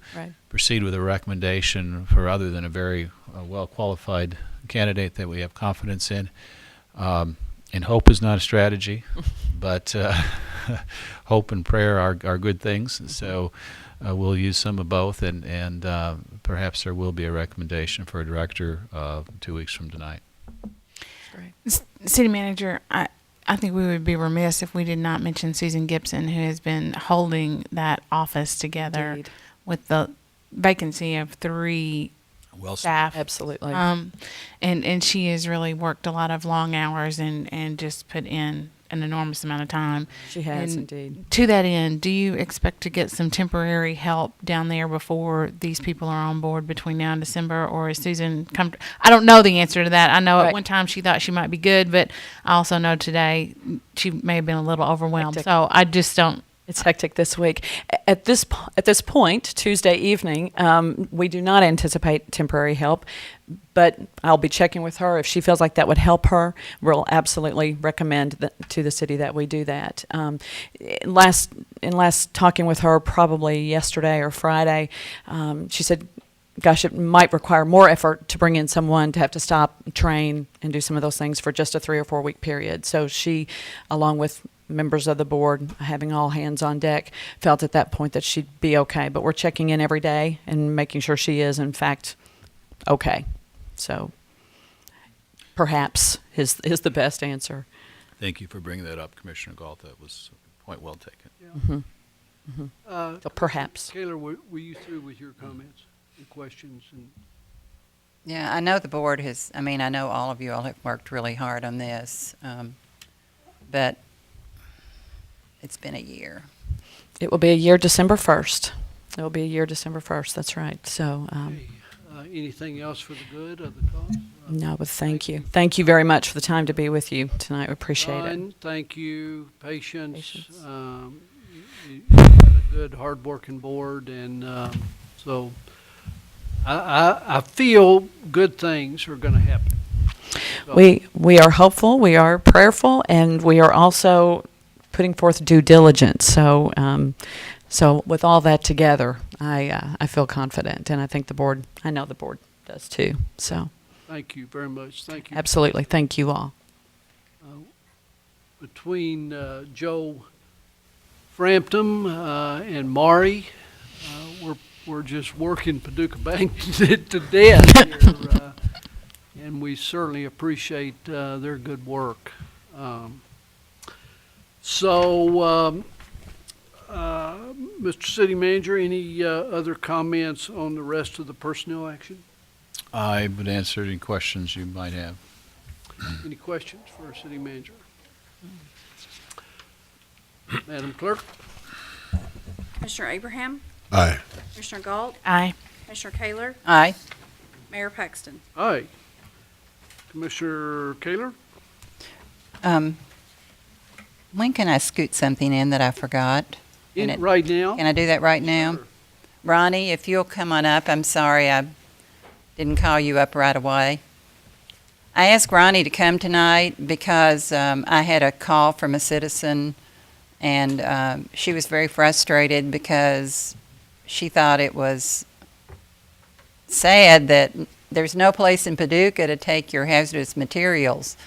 proceed with a recommendation for other than a very well-qualified candidate that we have confidence in. And hope is not a strategy, but hope and prayer are good things. So we'll use some of both, and perhaps there will be a recommendation for a director 2 weeks from tonight. City Manager, I think we would be remiss if we did not mention Susan Gibson, who has been holding that office together Indeed. with the vacancy of 3 Well, staff. Absolutely. And she has really worked a lot of long hours and just put in an enormous amount of time. She has, And indeed. To that end, do you expect to get some temporary help down there before these people are on board between now and December, or is Susan I don't know the answer to that. I know at Right. one time she thought she might be good, but I also know today she may have been a little overwhelmed. Hectic. So I just don't. It's hectic this week. At this point, Tuesday evening, we do not anticipate temporary help, but I'll be checking with her. If she feels like that would help her, we'll absolutely recommend to the city that we do that. In last talking with her, probably yesterday or Friday, she said, gosh, it might require more effort to bring in someone to have to stop, train, and do some of those things for just a 3 or 4 week period. So she, along with members of the board, having all hands on deck, felt at that point that she'd be okay. But we're checking in every day and making sure she is, in fact, okay. So perhaps is the best answer. thank you for bringing that up, Commissioner Galt. That was a point well taken. So perhaps. Kayla, were you through with your comments and questions? And Yeah, I know the board has, I know all of you all have worked really hard on this, but it's been a year. It will be a year December 1st. It will be a year December 1st, that's right. So, okay. Anything else for the good of the cause? no, but thank you. Thank you very much for the time to be with you tonight. We appreciate it. Ryan, thank you. Patience. Patience. You've got a good, hard-working board, and so I feel good things are going to happen. So, We are hopeful, we are prayerful, and we are also putting forth due diligence. So, so with all that together, I feel confident, and I think I know the board does too. So, thank you very much. Thank you. absolutely, thank you all. Between Joe Frampton and Mari, we're just working Paducah Bank to death here, and we certainly appreciate their good work. Mr. City Manager, any other comments on the rest of the personnel action? I would answer any questions you might have. Any questions for our City Manager? Madam Clerk? Commissioner Abraham, Aye. Commissioner Galt, Aye. Commissioner Kaler, Aye. Mayor Paxton. Aye. Commissioner Kaler? When can I scoot something in that I forgot? Right now? Can I do that right now? Sure. Ronnie, if you'll come on up, I'm sorry I didn't call you up right away. I asked Ronnie to come tonight because I had a call from a citizen, and she was very frustrated because she thought it was sad that there's no place in Paducah to take your hazardous materials.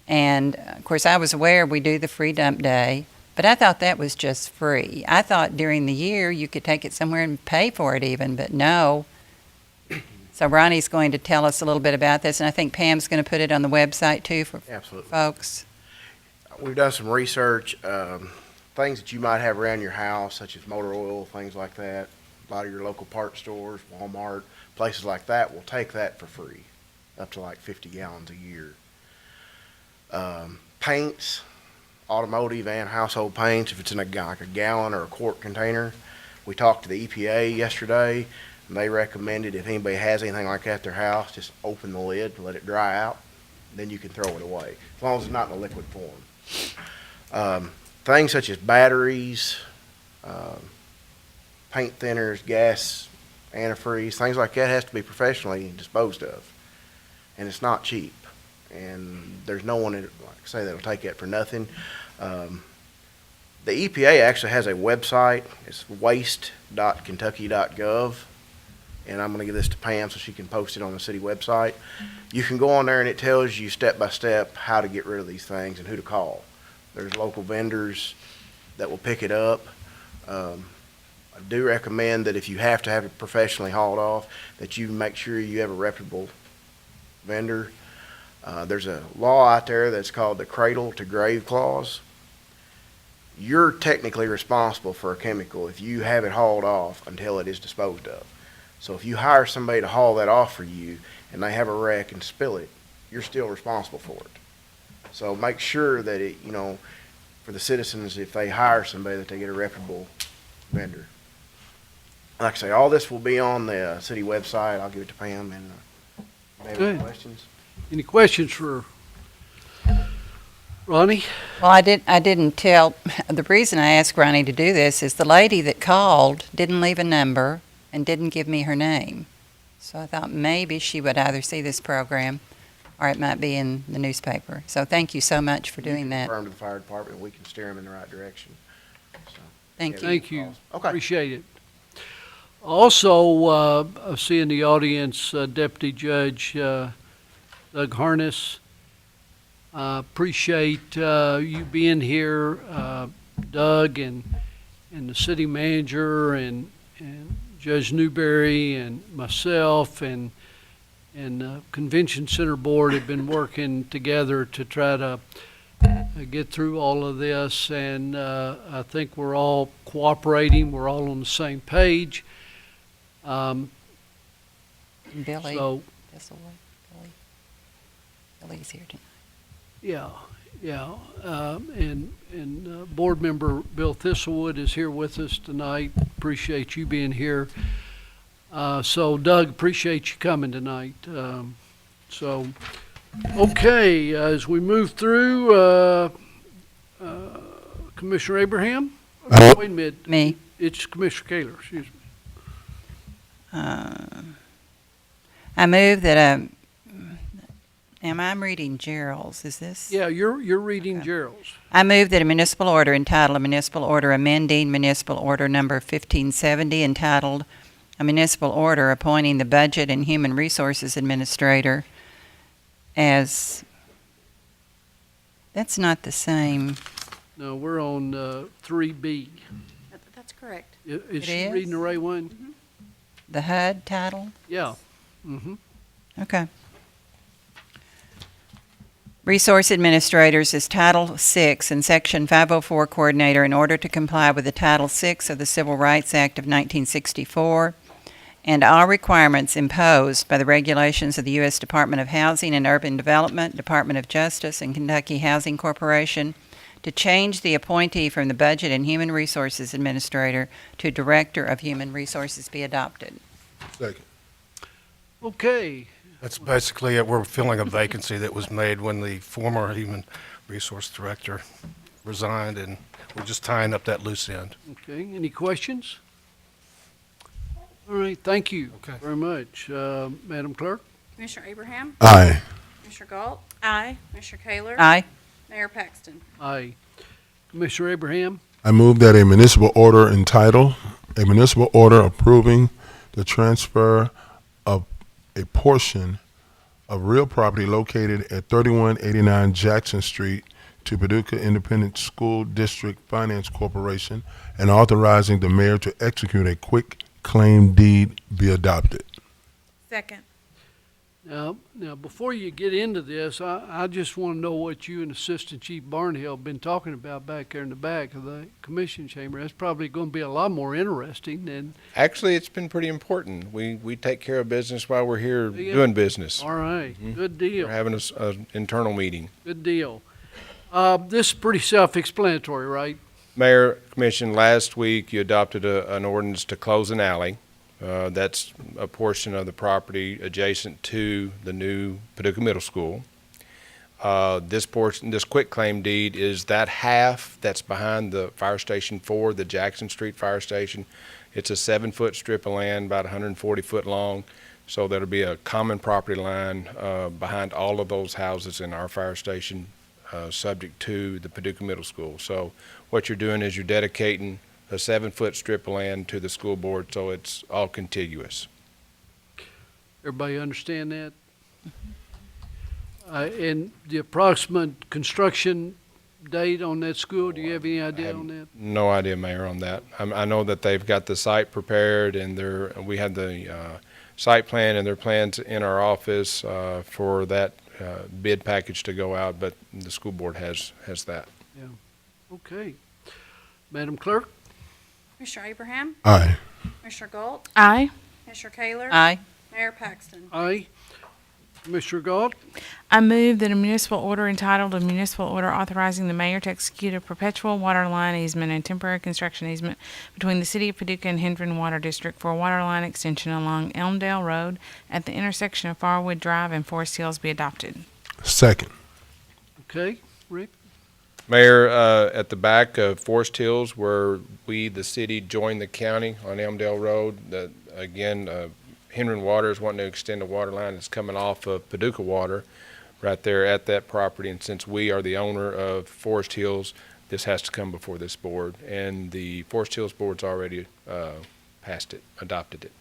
And, of course, I was aware we do the free dump day, but I thought that was just free. I thought during the year you could take it somewhere and pay for it even, but no. So Ronnie's going to tell us a little bit about this, and I think Pam's going to put it on the website too for Absolutely. folks. We've done some research, things that you might have around your house, such as motor oil, things like that. A lot of your local parts stores, Walmart, places like that will take that for free, up to like 50 gallons a year. Paints, automotive and household paints, if it's in like a gallon or a quart container. We talked to the EPA yesterday, and they recommended if anybody has anything like that at their house, just open the lid, let it dry out, then you can throw it away, as long as it's not in a liquid form. Things such as batteries, paint thinners, gas antifreeze, things like that has to be professionally disposed of, and it's not cheap. And there's no one, like I say, that'll take that for nothing. The EPA actually has a website. It's waste.kentucky.gov. And I'm going to give this to Pam so she can post it on the city website. You can go on there and it tells you step by step how to get rid of these things and who to call. There's local vendors that will pick it up. I do recommend that if you have to have it professionally hauled off, that you make sure you have a reputable vendor. There's a law out there that's called the cradle to grave clause. You're technically responsible for a chemical if you have it hauled off until it is disposed of. So if you hire somebody to haul that off for you and they have a wreck and spill it, you're still responsible for it. So make sure that it, for the citizens, if they hire somebody, that they get a reputable vendor. Like I say, all this will be on the city website. I'll give it to Pam and maybe Good. any questions. Any questions for Ronnie? Well, I didn't tell, the reason I asked Ronnie to do this is the lady that called didn't leave a number and didn't give me her name. So I thought maybe she would either see this program or it might be in the newspaper. So thank you so much for doing that. Confirm to the fire department, we can steer them in the right direction. So, Thank you. Thank you. Okay. Appreciate it. Also, I see in the audience Deputy Judge Doug Harness. Appreciate you being here, Doug, and the city manager, and Judge Newberry, and myself, and the Convention Center Board have been working together to try to get through all of this, and I think we're all cooperating. We're all on the same page. Billy, So, Billy's here tonight. yeah. And Board Member Bill Thistlewood is here with us tonight. Appreciate you being here. So Doug, appreciate you coming tonight. Okay, as we move through, Commissioner Abraham? Wait a minute. Me. It's Commissioner Kaler, excuse me. I move that I'm reading Gerald's, is this? Yeah, you're reading Gerald's. I move that a municipal order entitled a municipal order amending municipal order number 1570 entitled a municipal order appointing the Budget and Human Resources Administrator as, that's not the same. No, we're on 3B. That's correct. Is It she is? reading the right one? The HUD title? Yeah. Mm-hmm. Okay. Resource Administrators is Title VI and Section 504 Coordinator in order to comply with the Title VI of the Civil Rights Act of 1964 and all requirements imposed by the regulations of the U.S. Department of Housing and Urban Development, Department of Justice, and Kentucky Housing Corporation to change the appointee from the Budget and Human Resources Administrator to Director of Human Resources be adopted. Second. Okay, That's basically it. We're filling a vacancy that was made when the former Human Resource Director resigned, and we're just tying up that loose end. Okay, any questions? All right, thank you Okay. very much. Madam Clerk? Commissioner Abraham? Aye. Commissioner Galt? Aye. Commissioner Taylor? Aye. Mayor Paxton? Aye. Commissioner Abraham? I move that a municipal order entitled, a municipal order approving the transfer of a portion of real property located at 3189 Jackson Street to Paducah Independent School District Finance Corporation and authorizing the mayor to execute a quick claim deed be adopted. Second. Now, before you get into this, I just want to know what you and Assistant Chief Barnhill have been talking about back there in the back of the commission chamber. That's probably going to be a lot more interesting than. Actually, it's been pretty important. We take care of business while we're here Yeah. doing business. All right, good deal. We're having an internal meeting. Good deal. This is pretty self-explanatory, right? Mayor, Commission, last week you adopted an ordinance to close an alley. That's a portion of the property adjacent to the new Paducah Middle School. This portion, this quitclaim deed is that half that's behind the Fire Station 4, the Jackson Street Fire Station. It's a 7-foot strip of land, about 140 foot long. So there'll be a common property line behind all of those houses in our fire station, subject to the Paducah Middle School. So what you're doing is you're dedicating a 7-foot strip of land to the school board, so it's all contiguous. Everybody understand that? And the approximate construction date on that school, do you have any idea on that? No idea, Mayor, on that. I know that they've got the site prepared, and we had the site plan and their plans in our office for that bid package to go out, but the school board has that. Okay. Madam Clerk? Commissioner Abraham? Aye. Commissioner Galt? Aye. Commissioner Taylor? Aye. Mayor Paxton? Aye. Commissioner Galt? I move that a municipal order entitled, a municipal order authorizing the mayor to execute a perpetual water line easement and temporary construction easement between the city of Paducah and Hendron Water District for a water line extension along Elmdale Road at the intersection of Farwood Drive and Forest Hills be adopted. Second. Okay. Rick? Mayor, at the back of Forest Hills, where we, the city, joined the county on Elmdale Road, Hendron Water is wanting to extend a water line that's coming off of Paducah Water right there at that property. And since we are the owner of Forest Hills, this has to come before this board. And the Forest Hills board's already passed it, adopted it.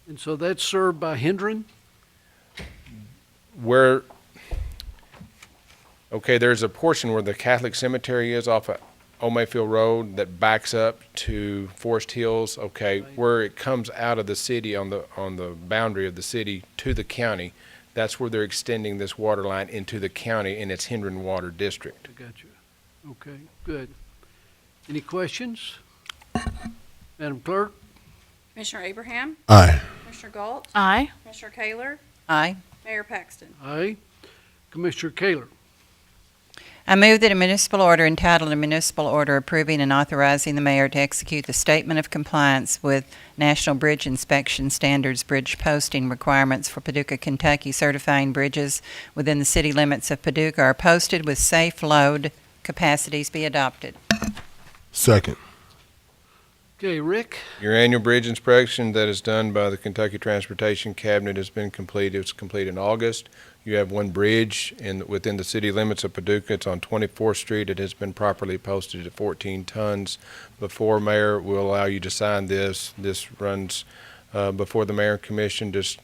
And so that's served by Hendron? Okay, there's a portion where the Catholic cemetery is off of Old Mayfield Road that backs up to Forest Hills. Okay, where it comes out of the city on the boundary of the city to the county, that's where they're extending this water line into the county in its Hendron Water District. I got you. Okay, good. Any questions? Madam Clerk? Commissioner Abraham? Aye. Commissioner Galt? Aye. Commissioner Taylor? Aye. Mayor Paxton? Aye. Commissioner Kaler? I move that a municipal order entitled, a municipal order approving and authorizing the mayor to execute the statement of compliance with National Bridge Inspection Standards bridge posting requirements for Paducah, Kentucky, certifying bridges within the city limits of Paducah are posted with safe load capacities be adopted. Second. Okay, Rick? Your annual bridge inspection that is done by the Kentucky Transportation Cabinet has been completed. It was completed in August. You have one bridge within the city limits of Paducah. It's on 24th Street. It has been properly posted at 14 tons. Before Mayor will allow you to sign this. This runs before the Mayor and Commission, just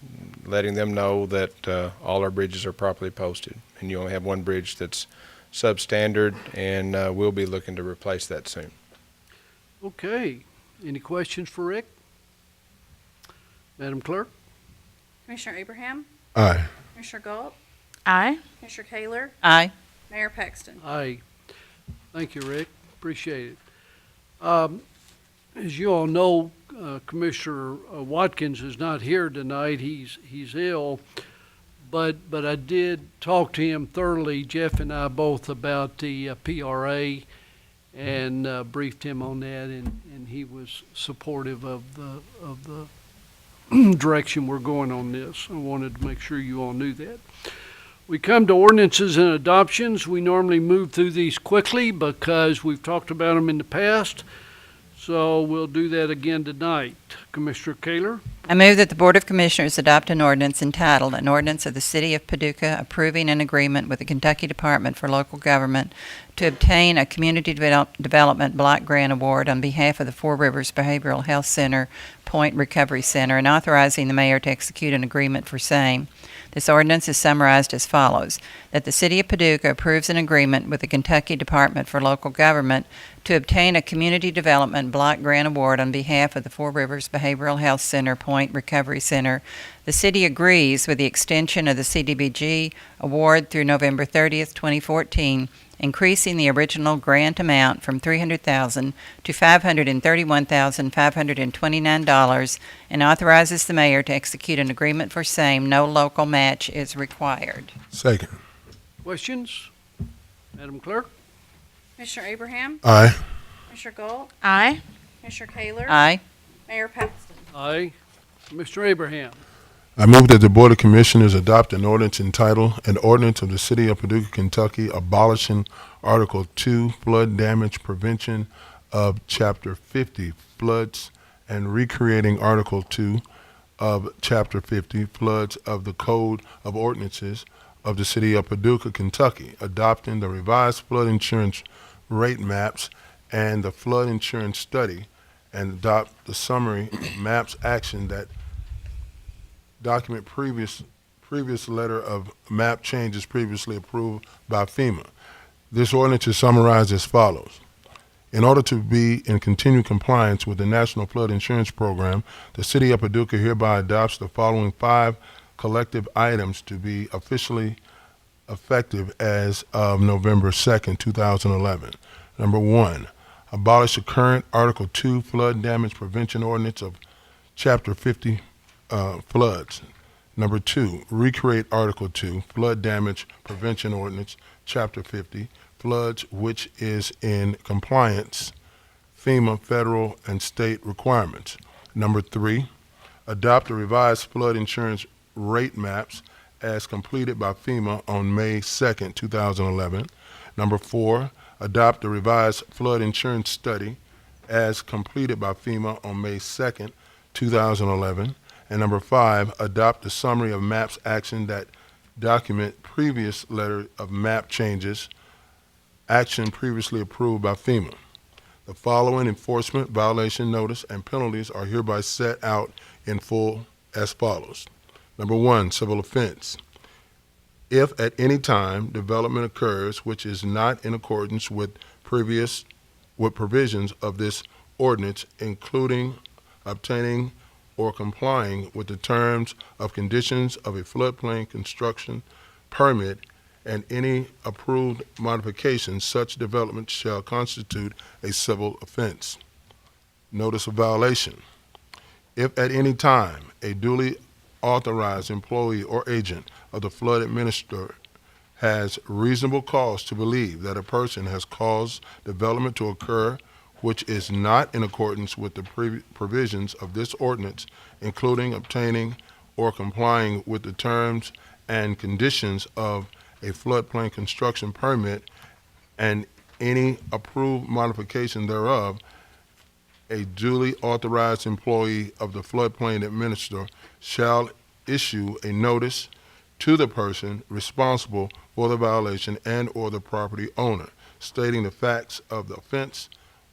letting them know that all our bridges are properly posted. And you only have one bridge that's substandard, and we'll be looking to replace that soon. Okay. Any questions for Rick? Madam Clerk? Commissioner Abraham? Aye. Commissioner Galt? Aye. Commissioner Taylor? Aye. Mayor Paxton? Aye. Thank you, Rick. Appreciate it. As you all know, Commissioner Watkins is not here tonight. He's ill. But I did talk to him thoroughly, Jeff and I both, about the PRA, and briefed him on that, and he was supportive of the direction we're going on this. I wanted to make sure you all knew that. We come to ordinances and adoptions. We normally move through these quickly because we've talked about them in the past. So we'll do that again tonight. Commissioner Kaler? I move that the Board of Commissioners adopt an ordinance entitled, "An Ordinance of the City of Paducah Approving an Agreement with the Kentucky Department for Local Government to obtain a Community Development Block Grant Award on behalf of the Four Rivers Behavioral Health Center Point Recovery Center, and authorizing the mayor to execute an agreement for same." This ordinance is summarized as follows: that the City of Paducah approves an agreement with the Kentucky Department for Local Government to obtain a Community Development Block Grant Award on behalf of the Four Rivers Behavioral Health Center Point Recovery Center. The city agrees with the extension of the CDBG award through November 30th, 2014, increasing the original grant amount from $300,000 to $531,529, and authorizes the mayor to execute an agreement for same. No local match is required. Second. Questions? Madam Clerk? Commissioner Abraham, Aye. Commissioner Galt, Aye. Commissioner Kaler, Aye. Mayor Paxton. Aye. Commissioner Abraham? I move that the Board of Commissioners adopt an ordinance entitled, "An Ordinance of the City of Paducah, Kentucky abolishing Article 2 Flood Damage Prevention of Chapter 50 Floods and recreating Article 2 of Chapter 50 Floods of the Code of Ordinances of the City of Paducah, Kentucky, adopting the revised flood insurance rate maps and the flood insurance study, and adopt the summary of maps action that document previous letter of map changes previously approved by FEMA. This ordinance is summarized as follows. In order to be in continued compliance with the National Flood Insurance Program, the City of Paducah hereby adopts the following 5 collective items to be officially effective as of November 2nd, 2011. Number 1, abolish the current Article 2 Flood Damage Prevention Ordinance of Chapter 50 floods. Number 2, recreate Article 2 Flood Damage Prevention Ordinance, Chapter 50 floods, which is in compliance FEMA federal and state requirements. Number 3, adopt the revised flood insurance rate maps as completed by FEMA on May 2nd, 2011. Number 4, adopt the revised flood insurance study as completed by FEMA on May 2nd, 2011. And number 5, adopt the summary of maps action that document previous letter of map changes, action previously approved by FEMA. The following enforcement, violation notice, and penalties are hereby set out in full as follows. Number 1, civil offense. If at any time development occurs which is not in accordance with provisions of this ordinance, including obtaining or complying with the terms of conditions of a floodplain construction permit and any approved modifications, such development shall constitute a civil offense. Notice of violation. If at any time a duly authorized employee or agent of the flood administrator has reasonable cause to believe that a person has caused development to occur which is not in accordance with the provisions of this ordinance, including obtaining or complying with the terms and conditions of a floodplain construction permit and any approved modification thereof, a duly authorized employee of the floodplain administrator shall issue a notice to the person responsible for the violation and or the property owner, stating the facts of the offense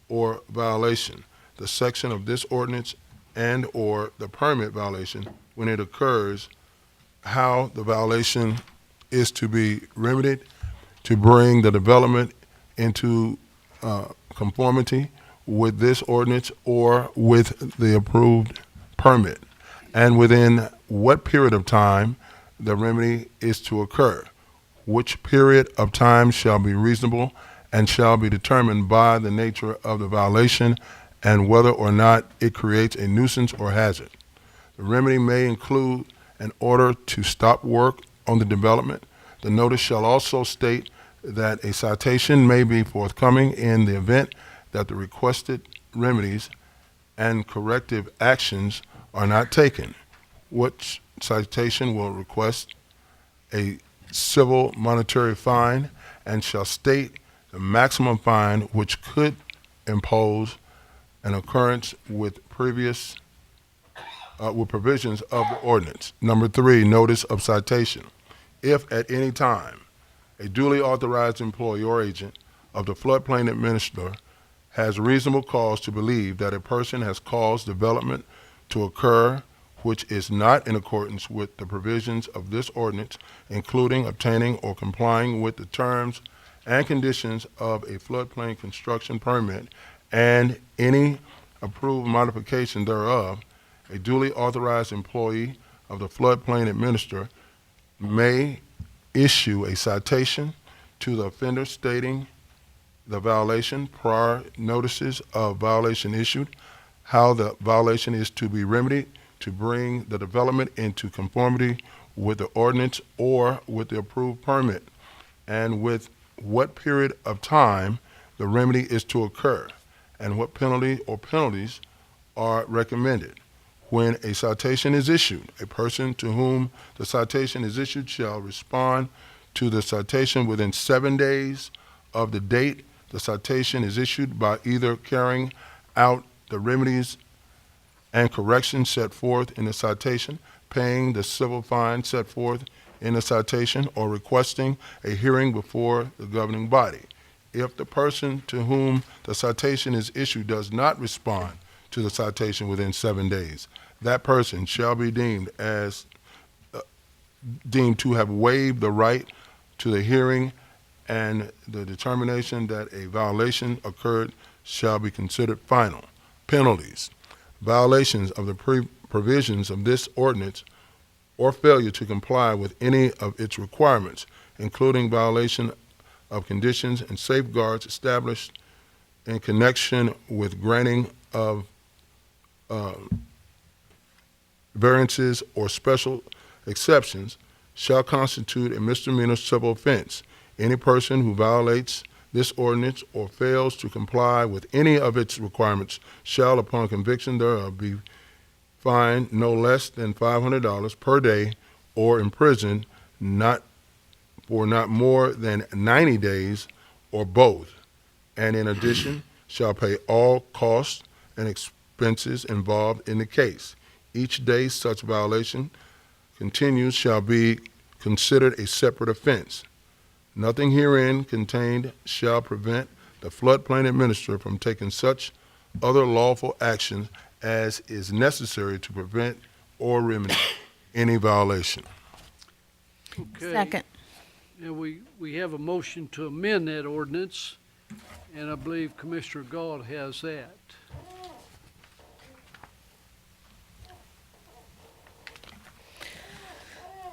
or violation, the section of this ordinance and or the permit violation when it occurs, how the violation is to be remedied to bring the development into conformity with this ordinance or with the approved permit, and within what period of time the remedy is to occur, which period of time shall be reasonable and shall be determined by the nature of the violation and whether or not it creates a nuisance or hazard. The remedy may include an order to stop work on the development. The notice shall also state that a citation may be forthcoming in the event that the requested remedies and corrective actions are not taken. which citation will request a civil monetary fine and shall state the maximum fine which could impose an occurrence with provisions of the ordinance. Number 3, notice of citation. If at any time a duly authorized employee or agent of the floodplain administrator has reasonable cause to believe that a person has caused development to occur which is not in accordance with the provisions of this ordinance, including obtaining or complying with the terms and conditions of a floodplain construction permit and any approved modification thereof, a duly authorized employee of the floodplain administrator may issue a citation to the offender stating the violation, prior notices of violation issued, how the violation is to be remedied to bring the development into conformity with the ordinance or with the approved permit, and with what period of time the remedy is to occur, and what penalty or penalties are recommended. When a citation is issued, a person to whom the citation is issued shall respond to the citation within 7 days of the date the citation is issued by either carrying out the remedies and corrections set forth in the citation, paying the civil fine set forth in the citation, or requesting a hearing before the governing body. If the person to whom the citation is issued does not respond to the citation within 7 days, that person shall be deemed to have waived the right to the hearing, and the determination that a violation occurred shall be considered final. Penalties. Violations of the provisions of this ordinance or failure to comply with any of its requirements, including violation of conditions and safeguards established in connection with granting of variances or special exceptions, shall constitute a misdemeanor civil offense. Any person who violates this ordinance or fails to comply with any of its requirements shall, upon conviction thereof, be fined no less than $500 per day or imprisoned for not more than 90 days or both, and in addition shall pay all costs and expenses involved in the case. Each day such violation continues shall be considered a separate offense. Nothing herein contained shall prevent the floodplain administrator from taking such other lawful actions as is necessary to prevent or remedy any violation. Okay. Second. And we have a motion to amend that ordinance, and I believe Commissioner Galt has that.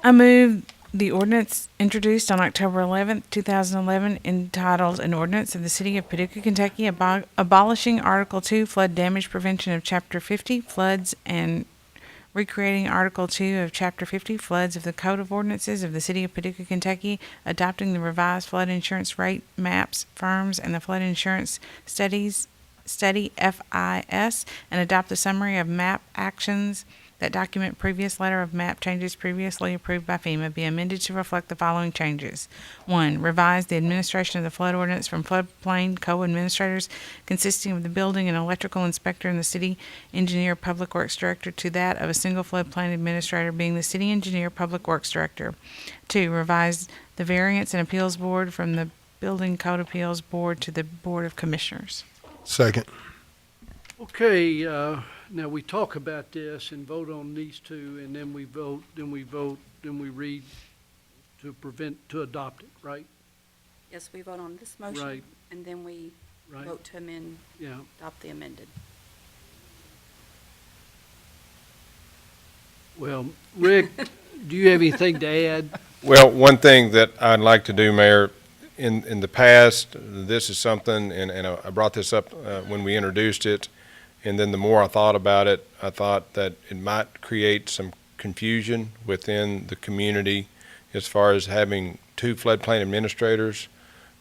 I move the ordinance introduced on October 11th, 2011, entitled An Ordinance of the City of Paducah, Kentucky, abolishing Article 2, Flood Damage Prevention of Chapter 50, Floods, and recreating Article 2 of Chapter 50, Floods of the Code of Ordinances of the City of Paducah, Kentucky, adopting the revised flood insurance rate maps, firms, and the flood insurance study FIS, and adopt the summary of map actions that document previous letter of map changes previously approved by FEMA be amended to reflect the following changes. 1. Revise the administration of the flood ordinance from floodplain co-administrators consisting of the building and electrical inspector and the city engineer public works director to that of a single floodplain administrator being the city engineer public works director. 2. Revise the variance and appeals board from the building code appeals board to the board of commissioners. Second. Okay, now we talk about this and vote on these two, and then we vote, then we read to adopt it, right? Yes, we vote on this motion. Right. And then we Right. vote to amend, Yeah. adopt the amended. Well, Rick, do you have anything to add? Well, one thing that I'd like to do, Mayor, in the past, this is something, and I brought this up when we introduced it, and then the more I thought about it, I thought that it might create some confusion within the community as far as having two floodplain administrators,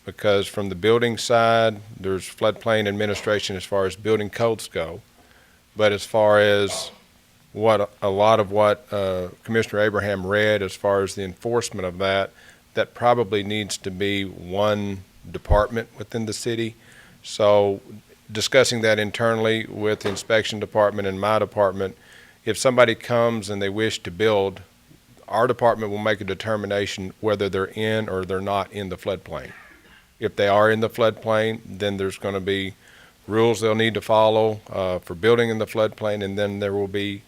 because from the building side, there's floodplain administration as far as building codes go, but as far as a lot of what Commissioner Abraham read as far as the enforcement of that probably needs to be one department within the city. So discussing that internally with the inspection department and my department, if somebody comes and they wish to build, our department will make a determination whether they're in or they're not in the floodplain. If they are in the floodplain, then there's going to be rules they'll need to follow for building in the floodplain, and then there will be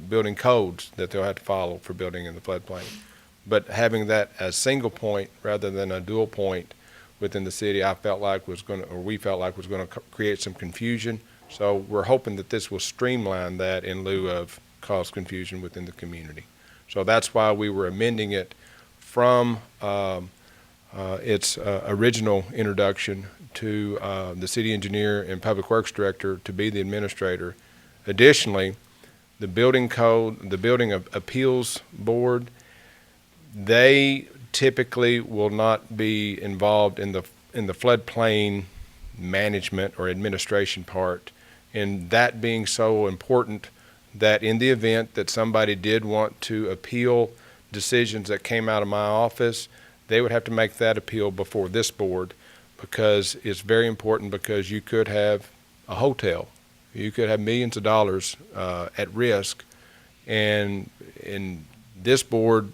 building codes that they'll have to follow for building in the floodplain. But having that as single point rather than a dual point within the city, we felt like was going to create some confusion. So we're hoping that this will streamline that in lieu of cause confusion within the community. So that's why we were amending it from its original introduction to the city engineer and public works director to be the administrator. Additionally, the building code, the building appeals board, they typically will not be involved in the floodplain management or administration part. And that being so important, that in the event that somebody did want to appeal decisions that came out of my office, they would have to make that appeal before this board, because it's very important, because you could have a hotel. You could have millions of dollars at risk, and in this board,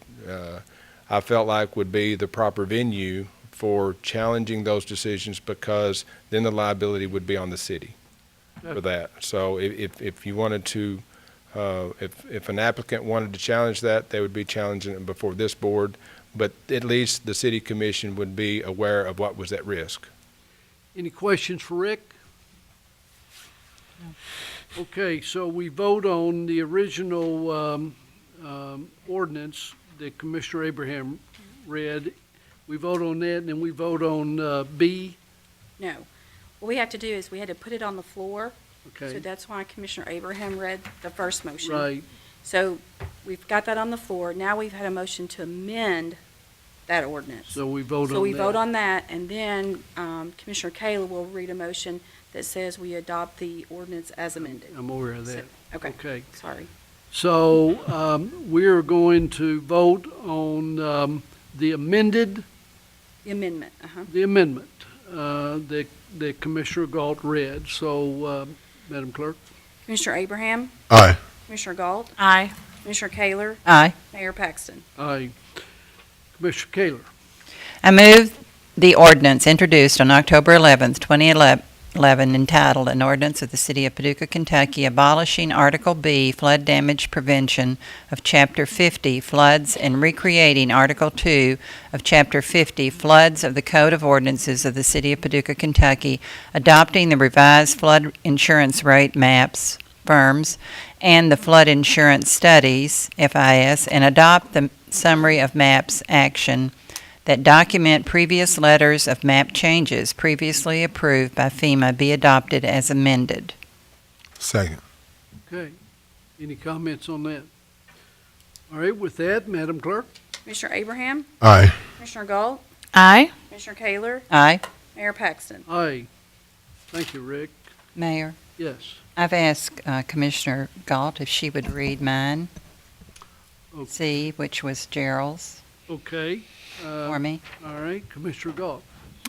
I felt like would be the proper venue for challenging those decisions, because then the liability would be on the city for that. So if you wanted to, if an applicant wanted to challenge that, they would be challenging it before this board, but at least the city commission would be aware of what was at risk. Any questions for Rick? Okay, so we vote on the original ordinance that Commissioner Abraham read. We vote on that, and then we vote on B. No. What we have to do is we had to put it on the floor. Okay. So that's why Commissioner Abraham read the first motion. Right. So we've got that on the floor. Now we've had a motion to amend that ordinance. So we vote on that. So we vote on that, and then Commissioner Kayla will read a motion that says we adopt the ordinance as amended. I'm aware of that. Okay. Okay. Sorry. So we're going to vote on the amended, The amendment, the amendment that Commissioner Galt read. So, Madam Clerk? Commissioner Abraham, Aye. Commissioner Galt, Aye. Commissioner Kaler, Aye. Mayor Paxton. Aye. Commissioner Kaler? I move the ordinance introduced on October 11th, 2011, entitled An Ordinance of the City of Paducah, Kentucky, abolishing Article B, Flood Damage Prevention of Chapter 50, Floods, and recreating Article 2 of Chapter 50, Floods of the Code of Ordinances of the City of Paducah, Kentucky, adopting the revised flood insurance rate maps, firms, and the flood insurance studies, FIS, and adopt the summary of maps action that document previous letters of map changes previously approved by FEMA be adopted as amended. Second. Okay. Any comments on that? All right, with that, Madam Clerk? Commissioner Abraham, Aye. Commissioner Galt, Aye. Commissioner Kaler, Aye. Mayor Paxton. Aye. Thank you, Rick. Mayor, Yes. I've asked Commissioner Galt if she would read mine, Okay. C, which was Gerald's, Okay. for me. All right, Commissioner Galt.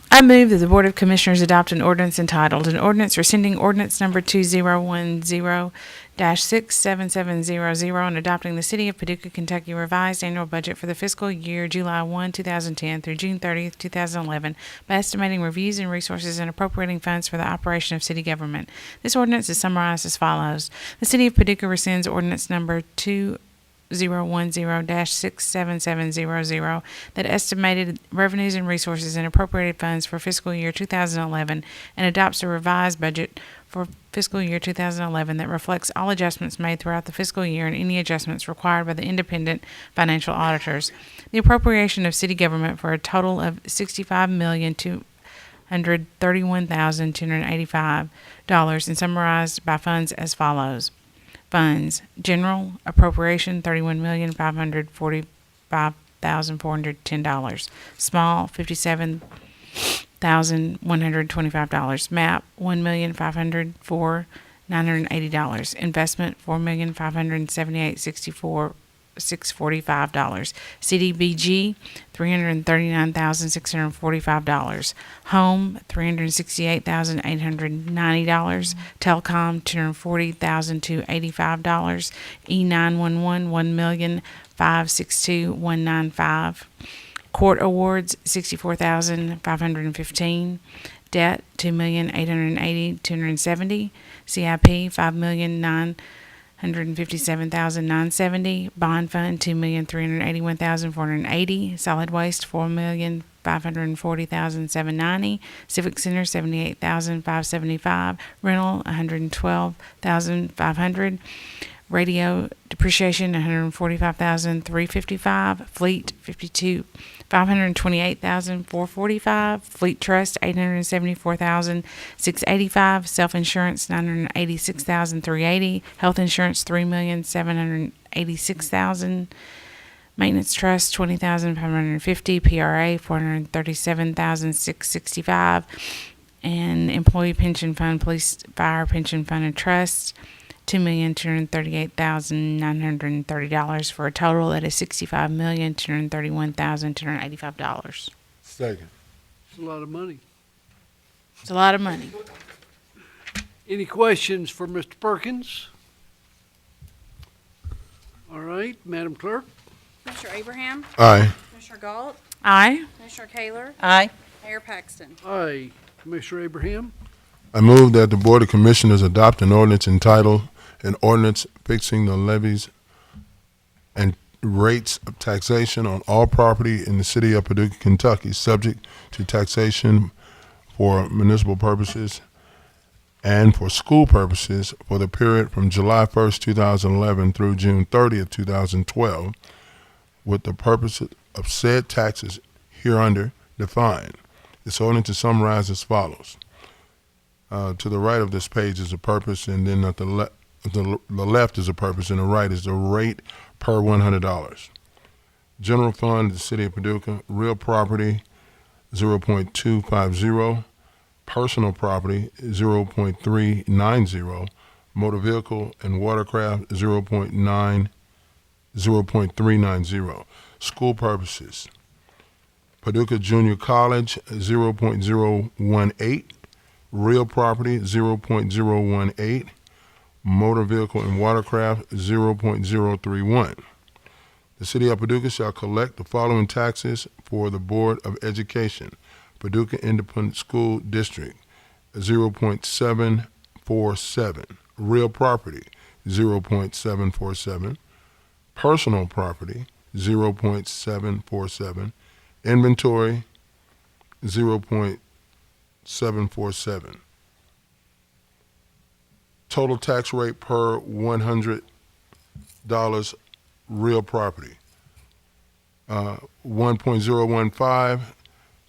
I move that the Board of Commissioners adopt an ordinance entitled, an ordinance rescinding ordinance number 2010-67700 and adopting the City of Paducah, Kentucky revised annual budget for the fiscal year July 1, 2010 through June 30th, 2011 by estimating reviews and resources and appropriating funds for the operation of city government. This ordinance is summarized as follows. The City of Paducah rescinds ordinance number 2010-67700 that estimated revenues and resources and appropriated funds for fiscal year 2011 and adopts a revised budget for fiscal year 2011 that reflects all adjustments made throughout the fiscal year and any adjustments required by the independent financial auditors. The appropriation of city government for a total of $65,231,285 and summarized by funds as follows. Funds: General appropriation $31,545,410. Small $57,125. MAP $1,504,995. $980. Investment, $4,578,645. CDBG, $339,645. Home, $368,890. Telecom, $240,285. E911, $1,562,195. Court awards, $64,515. Debt, $2,880,270. CIP, $5,957,970. Bond fund, $2,381,480. Solid waste, $4,540,790. Civic center, $78,575. Rental, $112,500. Radio depreciation, $145,355. Fleet, $528,445. Fleet trust, $874,685. Self-insurance, $986,380. Health insurance, $3,786,000. Maintenance trust, $20,550. PRA, $437,665. And employee pension fund, police fire pension fund and trust, $2,238,930 for a total that is $65,231,285. Second. It's a lot of money. It's a lot of money. Any questions for Mr. Perkins? All right, Madam Clerk? Commissioner Abraham? Aye. Commissioner Galt? Aye. Commissioner Kaler? Aye. Mayor Paxton? Aye. Commissioner Abraham? I move that the Board of Commissioners adopt an ordinance entitled, an ordinance fixing the levies and rates of taxation on all property in the city of Paducah, Kentucky, subject to taxation for municipal purposes and for school purposes for the period from July 1st, 2011 through June 30th, 2012, with the purpose of said taxes hereunder defined. This ordinance is summarized as follows. To the right of this page is a purpose, and then at the left is a purpose, and the right is the rate per $100. General fund, the city of Paducah. Real property, 0.250. Personal property, 0.390. Motor vehicle and watercraft, 0.390. School purposes. Paducah Junior College, 0.018. Real property, 0.018. Motor vehicle and watercraft, 0.031. The city of Paducah shall collect the following taxes for the Board of Education. Paducah Independent School District, 0.747. Real property, 0.747. Personal property, 0.747. Inventory, 0.747. Total tax rate per $100 real property, 1.015.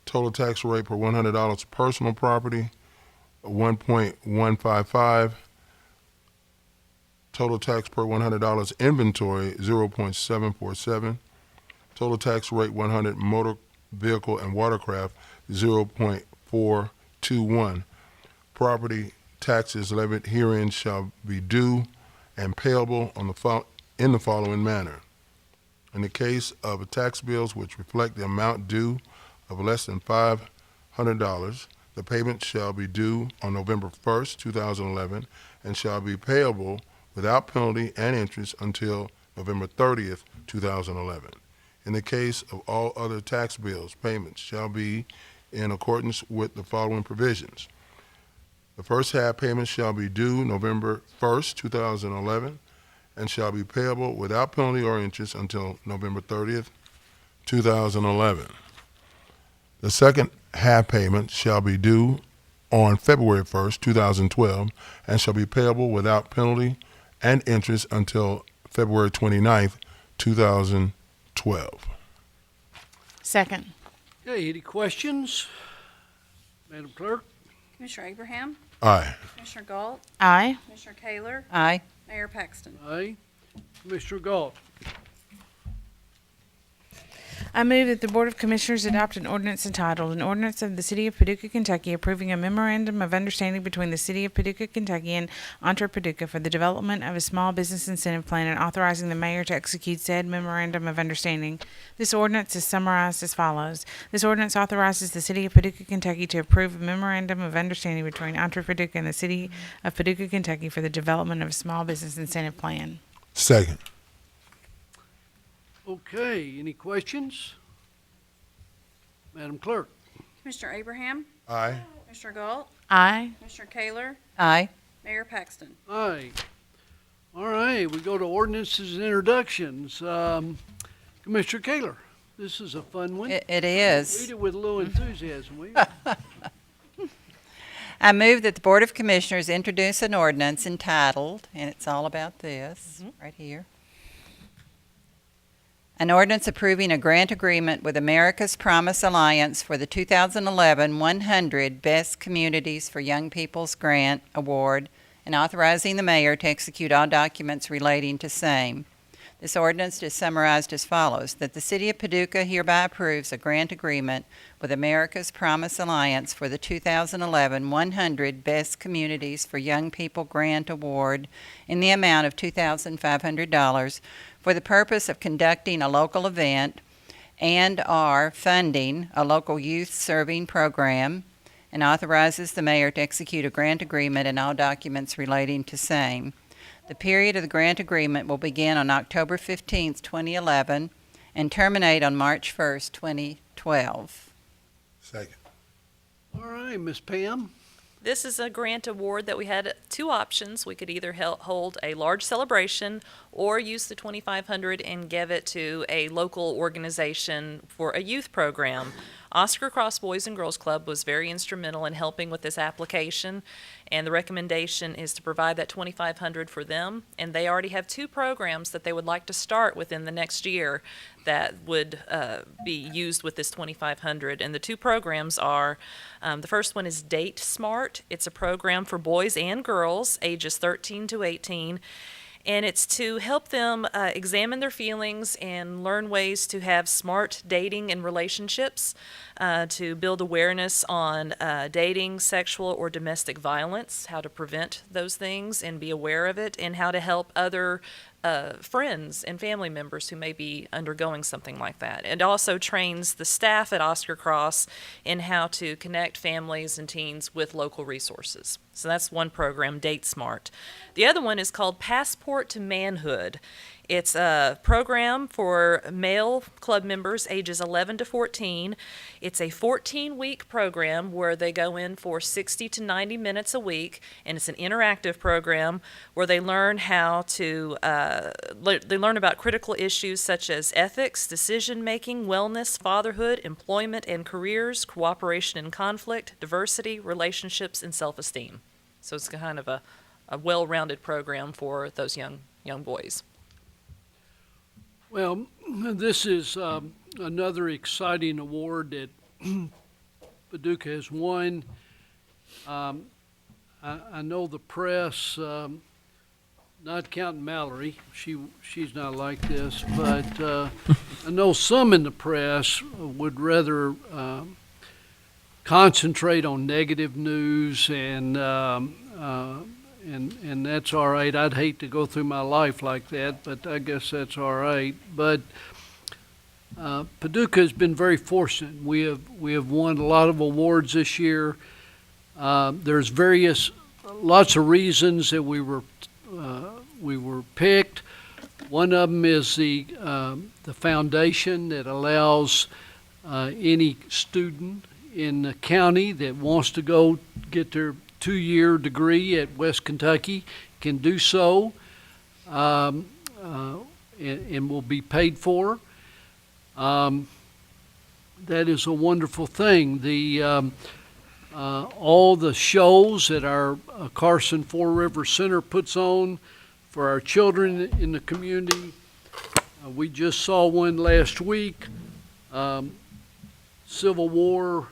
Total tax rate per $100 personal property, 1.155. Total tax per $100 inventory, 0.747. Total tax rate 100 motor vehicle and watercraft, 0.421. Property taxes levied herein shall be due and payable on in the following manner. In the case of tax bills which reflect the amount due of less than $500, the payment shall be due on November 1st, 2011, and shall be payable without penalty and interest until November 30th, 2011. In the case of all other tax bills, payments shall be in accordance with the following provisions. The first half payment shall be due November 1st, 2011, and shall be payable without penalty or interest until November 30th, 2011. The second half payment shall be due on February 1st, 2012, and shall be payable without penalty and interest until February 29th, 2012. Second. Okay, any questions? Madam Clerk? Commissioner Abraham? Aye. Commissioner Galt? Aye. Commissioner Kaler? Aye. Mayor Paxton? Aye. Commissioner Galt? I move that the Board of Commissioners adopt an ordinance entitled, An Ordinance of the City of Paducah, Kentucky approving a memorandum of understanding between the City of Paducah, Kentucky and Entre Paducah for the development of a small business incentive plan and authorizing the mayor to execute said memorandum of understanding. This ordinance is summarized as follows. This ordinance authorizes the City of Paducah, Kentucky to approve a memorandum of understanding between Entre Paducah and the City of Paducah, Kentucky for the development of a small business incentive plan. Second. Okay, any questions? Madam Clerk? Commissioner Abraham, Aye. Commissioner Galt, Aye. Commissioner Kaler, Aye. Mayor Paxton. Aye. All right, we go to ordinances and introductions. Commissioner Kaler, this is a fun one. It Read is. it with a little enthusiasm, will you? I move that the Board of Commissioners introduce an ordinance entitled, and it's all about this, right here. An ordinance approving a grant agreement with America's Promise Alliance for the 2011 100 Best Communities for Young People's Grant Award and authorizing the mayor to execute all documents relating to same. This ordinance is summarized as follows, that the City of Paducah hereby approves a grant agreement with America's Promise Alliance for the 2011 100 Best Communities for Young People Grant Award in the amount of $2,500 for the purpose of conducting a local event and/or funding a local youth serving program, and authorizes the mayor to execute a grant agreement and all documents relating to same. The period of the grant agreement will begin on October 15th, 2011, and terminate on March 1st, 2012. Second. All right, Miss Pam? This is a grant award that we had two options. We could either hold a large celebration or use the $2,500 and give it to a local organization for a youth program. Oscar Cross Boys and Girls Club was very instrumental in helping with this application, and the recommendation is to provide that $2,500 for them. And they already have two programs that they would like to start within the next year that would be used with this $2,500. And the two programs are, the first one is Date Smart. It's a program for boys and girls ages 13 to 18. And it's to help them examine their feelings and learn ways to have smart dating and relationships, to build awareness on dating, sexual, or domestic violence, how to prevent those things and be aware of it, and how to help other friends and family members who may be undergoing something like that. It also trains the staff at Oscar Cross in how to connect families and teens with local resources. So that's one program, Date Smart. The other one is called Passport to Manhood. It's a program for male club members ages 11 to 14. It's a 14-week program where they go in for 60 to 90 minutes a week, and it's an interactive program where they learn how to, they learn about critical issues such as ethics, decision-making, wellness, fatherhood, employment and careers, cooperation and conflict, diversity, relationships, and self-esteem. So it's kind of a well-rounded program for those young boys. Well, this is another exciting award that Paducah has won. I know the press, not counting Mallory, she's not like this, but I know some in the press would rather concentrate on negative news, and that's all right. I'd hate to go through my life like that, but I guess that's all right. But Paducah has been very fortunate. We have won a lot of awards this year. There's lots of reasons that we were picked. One of them is the foundation that allows any student in the county that wants to go get their 2-year degree at West Kentucky can do so, and will be paid for. That is a wonderful thing. All the shows that our Carson Four River Center puts on for our children in the community. We just saw one last week, Civil War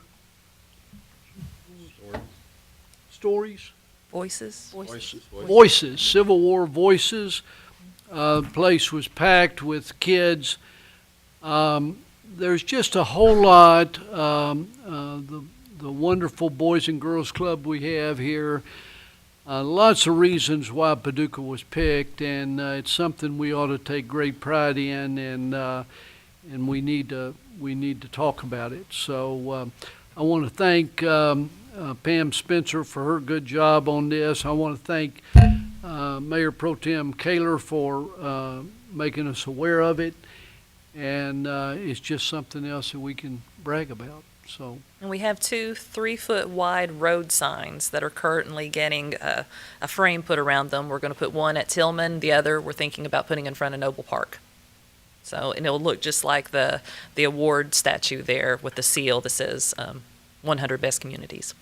stories? Voices. Voices, Civil War Voices. The place was packed with kids. there's just a whole lot, the wonderful Boys and Girls Club we have here, lots of reasons why Paducah was picked, and it's something we ought to take great pride in, and we need to talk about it. So I want to thank Pam Spencer for her good job on this. I want to thank Mayor Pro Tem Kaler for making us aware of it, and it's just something else that we can brag about. So. And we have 2 3-foot wide road signs that are currently getting a frame put around them. We're going to put one at Tillman, the other we're thinking about putting in front of Noble Park. So, and it'll look just like the award statue there with the seal that says 100 Best Communities.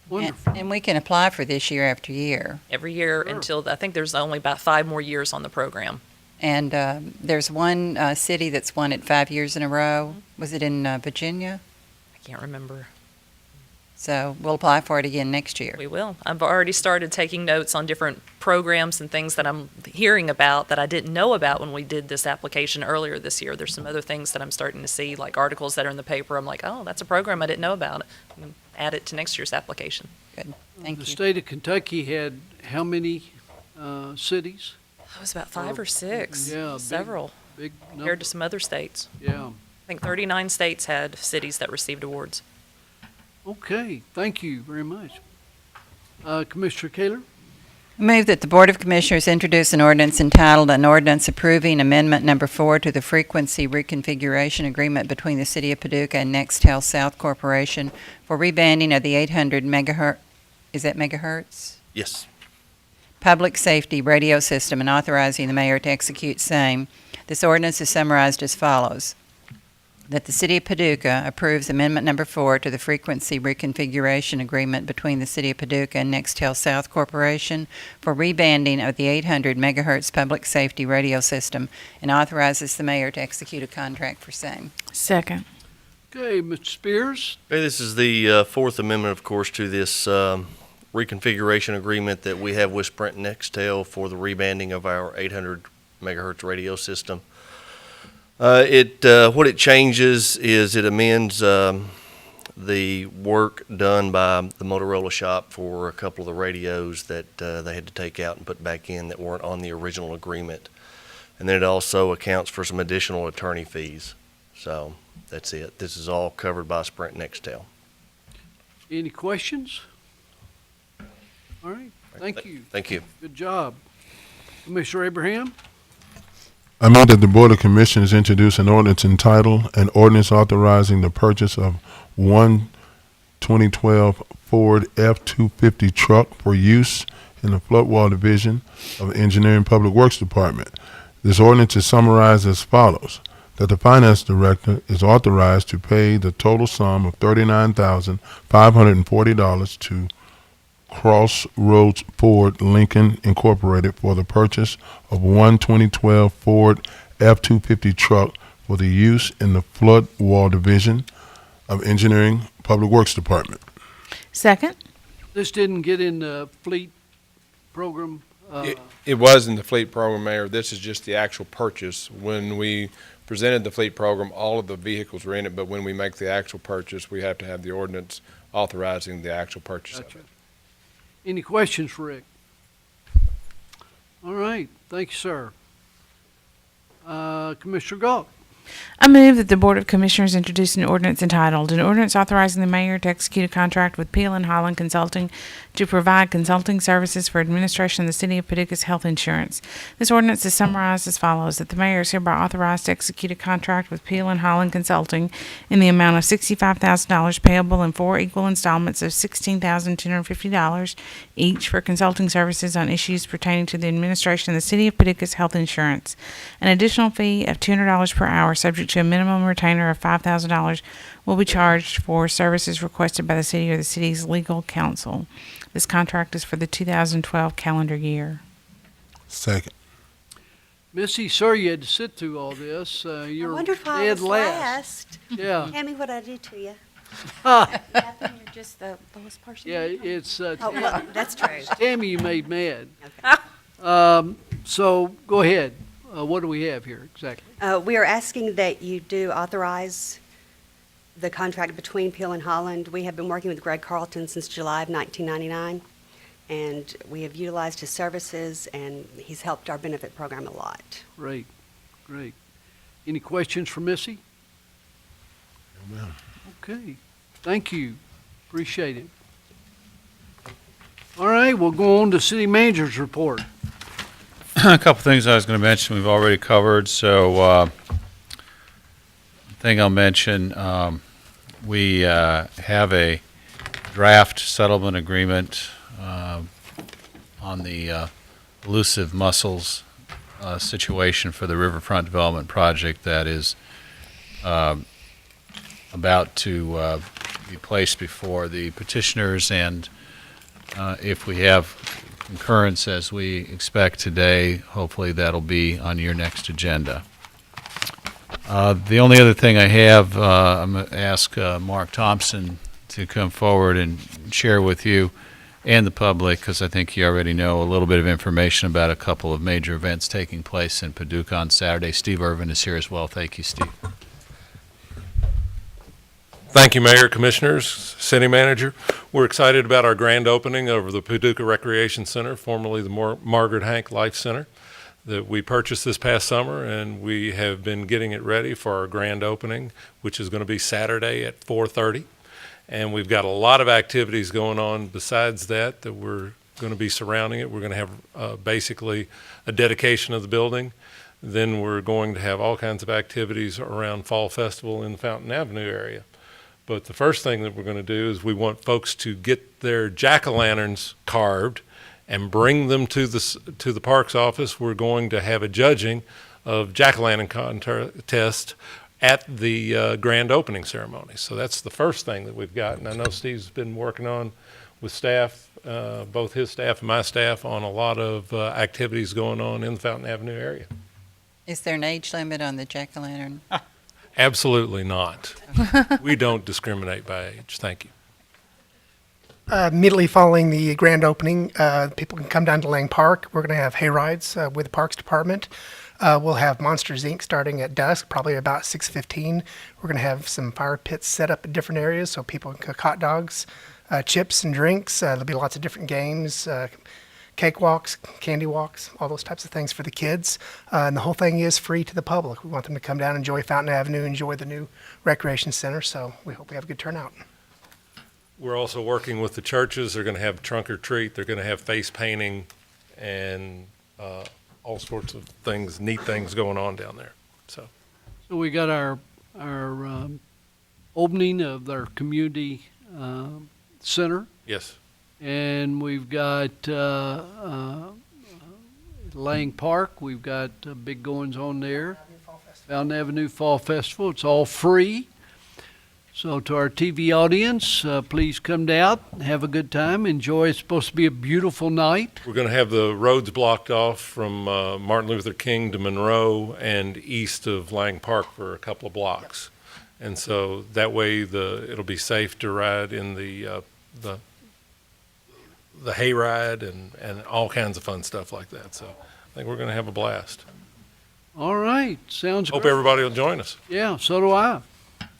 Wonderful. And we can apply for this year after year. Every year until, I think there's only about 5 more years on the program. And there's one city that's won it 5 years in a row. Was it in Virginia? I can't remember. So we'll apply for it again next year. We will. I've already started taking notes on different programs and things that I'm hearing about that I didn't know about when we did this application earlier this year. There's some other things that I'm starting to see, like articles that are in the paper. I'm like, oh, that's a program I didn't know about. I'm going to add it to next year's application. Good. Thank The you. state of Kentucky had how many cities? It was about 5 or 6. Yeah, Several. Big number. Compared to some other states. Yeah. I think 39 states had cities that received awards. Okay, thank you very much. Commissioner Kaler? I move that the Board of Commissioners introduce an ordinance entitled, "An Ordinance Approving Amendment Number 4 to the Frequency Reconfiguration Agreement between the City of Paducah and Nextel South Corporation for rebanding of the 800 megahertz, is that megahertz? Yes. Public Safety Radio System, and authorizing the mayor to execute same." This ordinance is summarized as follows. That the City of Paducah approves Amendment Number 4 to the Frequency Reconfiguration Agreement between the City of Paducah and Nextel South Corporation for rebanding of the 800 megahertz public safety radio system, and authorizes the mayor to execute a contract for same. Second. Okay, Mr. Spears? Okay, this is the fourth amendment, of course, to this reconfiguration agreement that we have with Sprint Nextel for the rebanding of our 800 megahertz radio system. What it changes is it amends the work done by the Motorola shop for a couple of the radios that they had to take out and put back in that weren't on the original agreement. And then it also accounts for some additional attorney fees. So that's it. This is all covered by Sprint Nextel. Any questions? All right, thank you. Thank you. Good job. Commissioner Abraham? I move that the Board of Commissioners introduce an ordinance entitled, "An Ordinance Authorizing the Purchase of one 2012 Ford F-250 Truck for Use in the Floodwall Division of the Engineering Public Works Department." This ordinance is summarized as follows. That the Finance Director is authorized to pay the total sum of $39,540 to Crossroads Ford Lincoln Incorporated for the purchase of one 2012 Ford F-250 truck for the use in the Flood Wall Division of Engineering Public Works Department. Second. This didn't get in the fleet program? It was in the fleet program, Mayor. This is just the actual purchase. When we presented the fleet program, all of the vehicles were in it, but when we make the actual purchase, we have to have the ordinance authorizing the actual purchase of Gotcha. it. Any questions for Rick? All right, thank you, sir. Commissioner Galt? I move that the Board of Commissioners introduce an ordinance entitled, "An Ordinance Authorizing the Mayor to Execute a Contract with Peel and Holland Consulting to Provide Consulting Services for Administration of the City of Paducah's Health Insurance." This ordinance is summarized as follows, that the Mayor is hereby authorized to execute a contract with Peel and Holland Consulting in the amount of $65,000 payable in 4 equal installments of $16,250 each for consulting services on issues pertaining to the administration of the City of Paducah's health insurance. An additional fee of $200 per hour, subject to a minimum retainer of $5,000, will be charged for services requested by the city or the city's legal counsel. This contract is for the 2012 calendar year. Second. Missy, sorry you had to sit through all this. You're I wondered why I dead was last. Yeah. Tell me what I did to you. Nothing, you're just the lowest person. Yeah, it's Oh, well, that's true. Tammy you made mad. So go ahead. what do we have here exactly? We are asking that you do authorize the contract between Peel and Holland. We have been working with Greg Carlton since July of 1999, and we have utilized his services, and he's helped our benefit program a lot. Great, great. Any questions for Missy? Amen. Okay, thank you. Appreciate it. All right, we'll go on to city manager's report. A couple things I was going to mention we've already covered. So, thing I'll mention, we have a draft settlement agreement on the elusive mussels situation for the Riverfront Development Project that is about to be placed before the petitioners, and if we have concurrence as we expect today, hopefully that'll be on your next agenda. The only other thing I have, I'm going to ask Mark Thompson to come forward and share with you and the public, because I think you already know a little bit of information about a couple of major events taking place in Paducah on Saturday. Steve Irvin is here as well. Thank you, Steve. Thank you, Mayor, Commissioners, City Manager. We're excited about our grand opening of the Paducah Recreation Center, formerly the Margaret Hank Life Center, that we purchased this past summer, and we have been getting it ready for our grand opening, which is going to be Saturday at 4:30. And we've got a lot of activities going on besides that we're going to be surrounding it. We're going to have basically a dedication of the building. Then we're going to have all kinds of activities around Fall Festival in the Fountain Avenue area. But the first thing that we're going to do is we want folks to get their jack-o'-lanterns carved and bring them to the parks office. We're going to have a judging of jack-o'-lantern contest at the grand opening ceremony. So that's the first thing that we've got. And I know Steve's been working on with staff, both his staff and my staff, on a lot of activities going on in the Fountain Avenue area. Is there an age limit on the jack-o'-lantern? Absolutely not. We don't discriminate by age. Thank you. Immediately following the grand opening, people can come down to Lang Park. We're going to have hay rides with the Parks Department. We'll have Monsters, Inc. starting at dusk, probably about 6:15. We're going to have some fire pits set up in different areas so people can cook hot dogs, chips and drinks. There'll be lots of different games, cake walks, candy walks, all those types of things for the kids. And the whole thing is free to the public. We want them to come down, enjoy Fountain Avenue, enjoy the new recreation center. So we hope we have a good turnout. We're also working with the churches. They're going to have trunk or treat. They're going to have face painting and all sorts of things, neat things going on down there. So we got our opening of our community center. Yes. And we've got Lang Park. We've got big goings on there. Fountain Avenue Fall Festival. It's all free. So to our TV audience, please come down, have a good time, enjoy. It's supposed to be a beautiful night. We're going to have the roads blocked off from Martin Luther King to Monroe and east of Lang Park for a couple of blocks. And so that way it'll be safe to ride in the hayride and all kinds of fun stuff like that. So I think we're going to have a blast. All right. Sounds Hope great. everybody will join us. Yeah, so do I.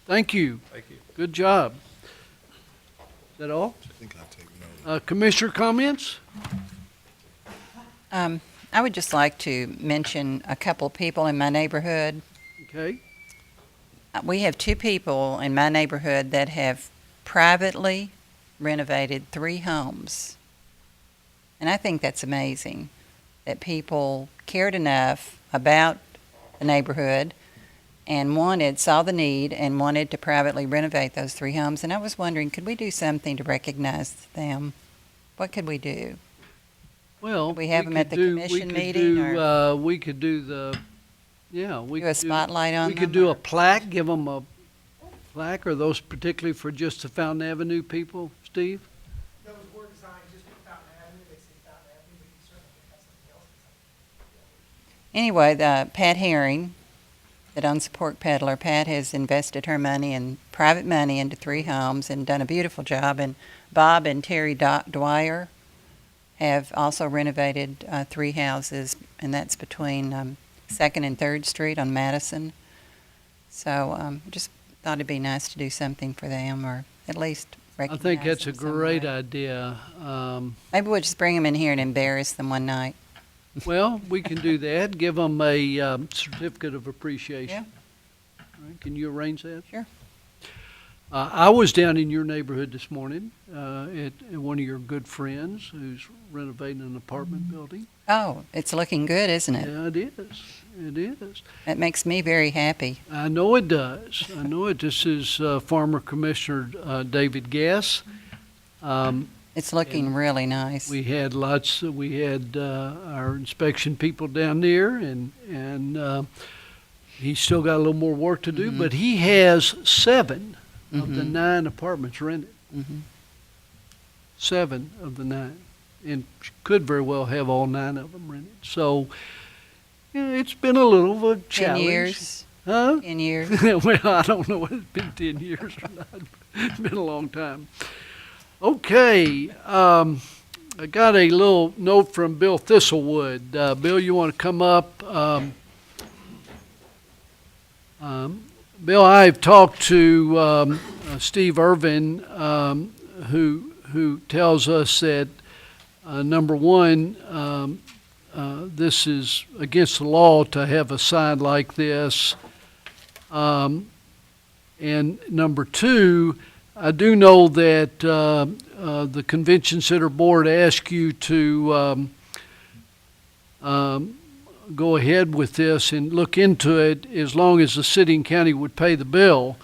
Thank you. Thank you. Good job. Is that all? I think I'll take note. Commissioner comments? I would just like to mention a couple people in my neighborhood. Okay. We have two people in my neighborhood that have privately renovated 3 homes. And I think that's amazing, that people cared enough about the neighborhood and saw the need and wanted to privately renovate those 3 homes. And I was wondering, could we do something to recognize them? What could we do? Well, we have them at the commission meeting, or we could do the, yeah, we do could a spotlight on We them? could do a plaque, give them a plaque, or those particularly for just the Fountain Avenue people, Steve? Those were designed just for Fountain Avenue. They say Fountain Avenue, but you certainly have something else. Anyway, Pat Herring, that owns Pork Peddler, Pat has invested her money and private money into 3 homes and done a beautiful job. And Bob and Terry Dwyer have also renovated 3 houses, and that's between 2nd and 3rd Street on Madison. So just thought it'd be nice to do something for them, or at least I recognize think that's a them some great way. idea. Maybe we'll just bring them in here and embarrass them one night. Well, we can do that. Give them a certificate of appreciation. Yeah. All right, can you arrange that? Sure. I was down in your neighborhood this morning at one of your good friends who's renovating an apartment building. Oh, it's looking good, isn't it? Yeah, it is. It is. It makes me very happy. I know it does. I know it. This is former Commissioner David Gass. It's looking really nice. We had our inspection people down there, and he's still got a little more work to do, but he has 7 of the 9 apartments rented. 7 of the 9, and could very well have all 9 of them rented. So, yeah, it's been a little of a 10 challenge. years. Huh? 10 years. Well, I don't know if it's been 10 years or not. It's been a long time. Okay, I got a little note from Bill Thistlewood. Bill, you want to come up? Bill, I've talked to Steve Irvin, who tells us that number one, this is against the law to have a sign like this, and number two, I do know that the Convention Center Board asked you to go ahead with this and look into it as long as the city and county would pay the bill.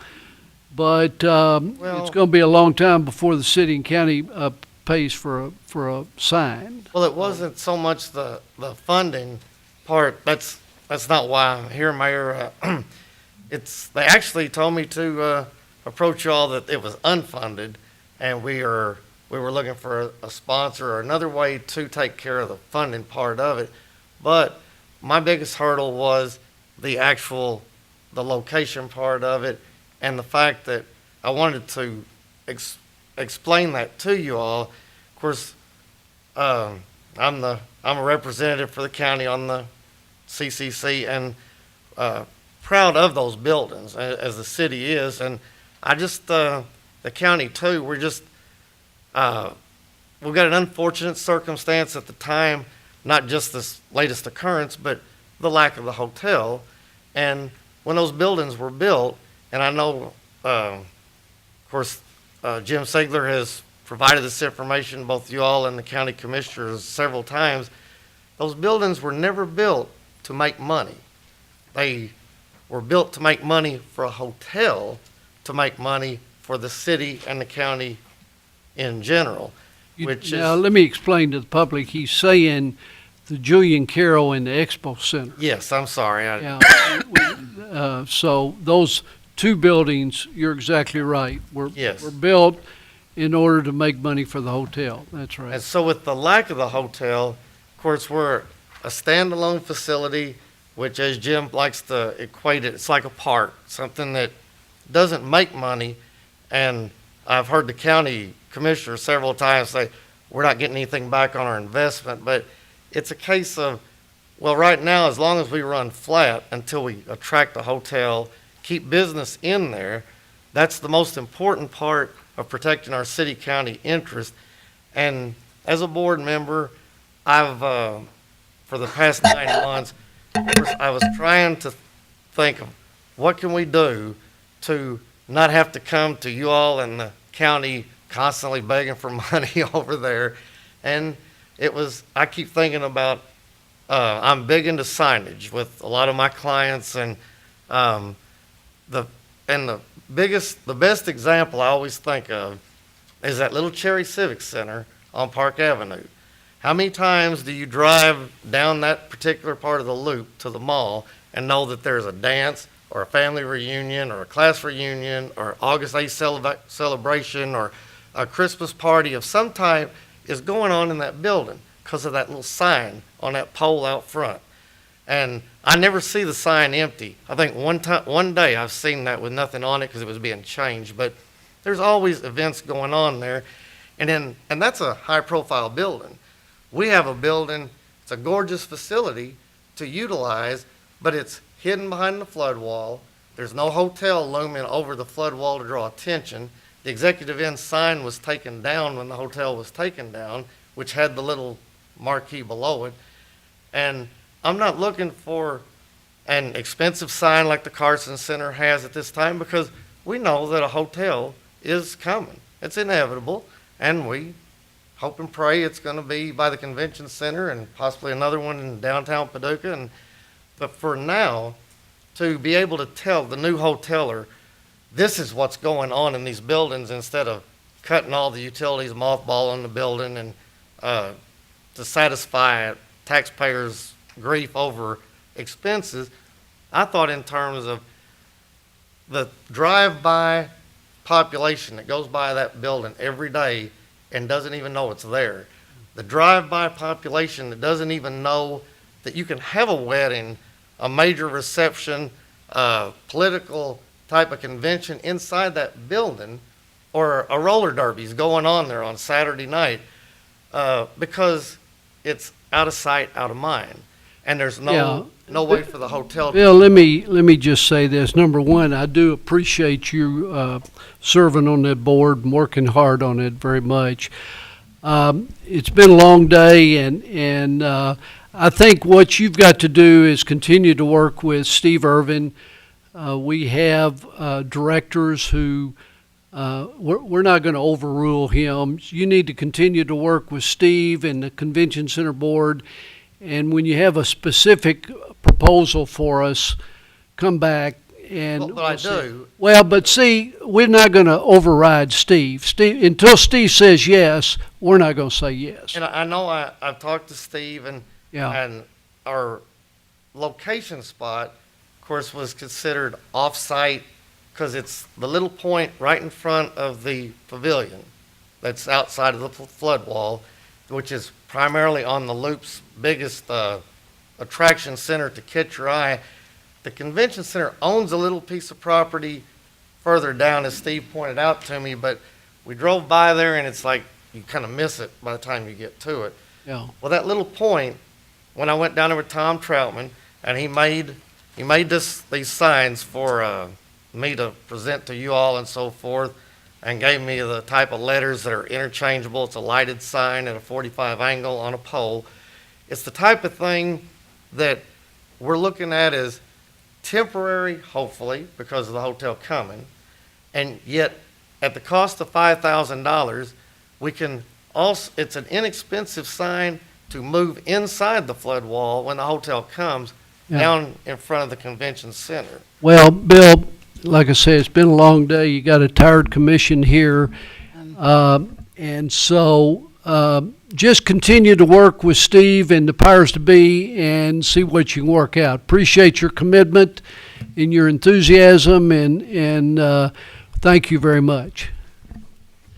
But it's going to be a long time before the city and county pays for a sign. Well, it wasn't so much the funding part. That's not why I'm here, Mayor. They actually told me to approach you all that it was unfunded, and we were looking for a sponsor or another way to take care of the funding part of it. But my biggest hurdle was the location part of it, and the fact that I wanted to explain that to you all. Of course, I'm a representative for the county on the CCC, and proud of those buildings as the city is, and I just the county too. We're just we've got an unfortunate circumstance at the time, not just this latest occurrence, but the lack of the hotel. And when those buildings were built, and I know, of course, Jim Sigler has provided this information, both you all and the county commissioners, several times. Those buildings were never built to make money. They were built to make money for a hotel, to make money for the city and the county in general. Now, let me explain to the public. He's saying the Julian Carroll and the Expo Center. Yes, I'm sorry. So those 2 buildings, you're exactly right, were Yes. built in order to make money for the hotel. That's right. And so with the lack of the hotel, of course, we're a standalone facility, which as Jim likes to equate it, it's like a park, something that doesn't make money. And I've heard the county commissioner several times say, we're not getting anything back on our investment. But it's a case of, well, right now, as long as we run flat until we attract a hotel, keep business in there, that's the most important part of protecting our city-county interest. And as a board member, I've, for the past 9 months, of course, I was trying to think of what can we do to not have to come to you all and the county constantly begging for money over there. And I keep thinking about, I'm big into signage with a lot of my clients, and the best example I always think of is that little Cherry Civic Center on Park Avenue. How many times do you drive down that particular part of the loop to the mall and know that there's a dance or a family reunion or a class reunion or August 8th celebration or a Christmas party of some type is going on in that building because of that little sign on that pole out front? And I never see the sign empty. I think one day I've seen that with nothing on it because it was being changed. But there's always events going on there. And that's a high-profile building. We have a building, it's a gorgeous facility to utilize, but it's hidden behind the flood wall. There's no hotel looming over the flood wall to draw attention. The Executive Inn sign was taken down when the hotel was taken down, which had the little marquee below it. And I'm not looking for an expensive sign like the Carson Center has at this time, because we know that a hotel is coming. It's inevitable, and we hope and pray it's going to be by the convention center and possibly another one in downtown Paducah. But for now, to be able to tell the new hoteler, this is what's going on in these buildings, instead of cutting all the utilities, mothballing the building, and to satisfy taxpayers' grief over expenses, I thought in terms of the drive-by population that goes by that building every day and doesn't even know it's there. The drive-by population that doesn't even know that you can have a wedding, a major reception, political type of convention inside that building, or a roller derby's going on there on Saturday night, because it's out of sight, out of mind. And there's no way for the hotel to... Bill, let me just say this. Number one, I do appreciate you serving on that board and working hard on it very much. It's been a long day, and I think what you've got to do is continue to work with Steve Irvin. We have directors who, we're not going to overrule him. You need to continue to work with Steve and the Convention Center Board. And when you have a specific proposal for us, come back and... But I do. Well, but see, we're not going to override Steve. Until Steve says yes, we're not going to say yes. And I know I've talked to Steve, and our location spot, of course, was considered off-site because it's the little point right in front of the pavilion that's outside of the flood wall, which is primarily on the Loop's biggest attraction center to catch your eye. The convention center owns a little piece of property further down, as Steve pointed out to me, but we drove by there and it's like you kind of miss it by the time you get to it. Yeah. Well, that little point, when I went down there with Tom Troutman, and he made these signs for me to present to you all and so forth, and gave me the type of letters that are interchangeable. It's a lighted sign at a 45 angle on a pole. It's the type of thing that we're looking at as temporary, hopefully, because of the hotel coming, and yet at the cost of $5,000, we can also, it's an inexpensive sign to move inside the flood wall when the hotel comes, down in front of the convention center. Well, Bill, like I said, it's been a long day. You got a tired commission here. And so just continue to work with Steve and the powers to be and see what you can work out. Appreciate your commitment and your enthusiasm, and thank you very much.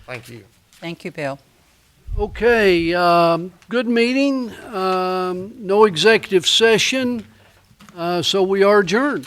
Thank you. Thank you, Bill. Okay, good meeting. No executive session, so we are adjourned.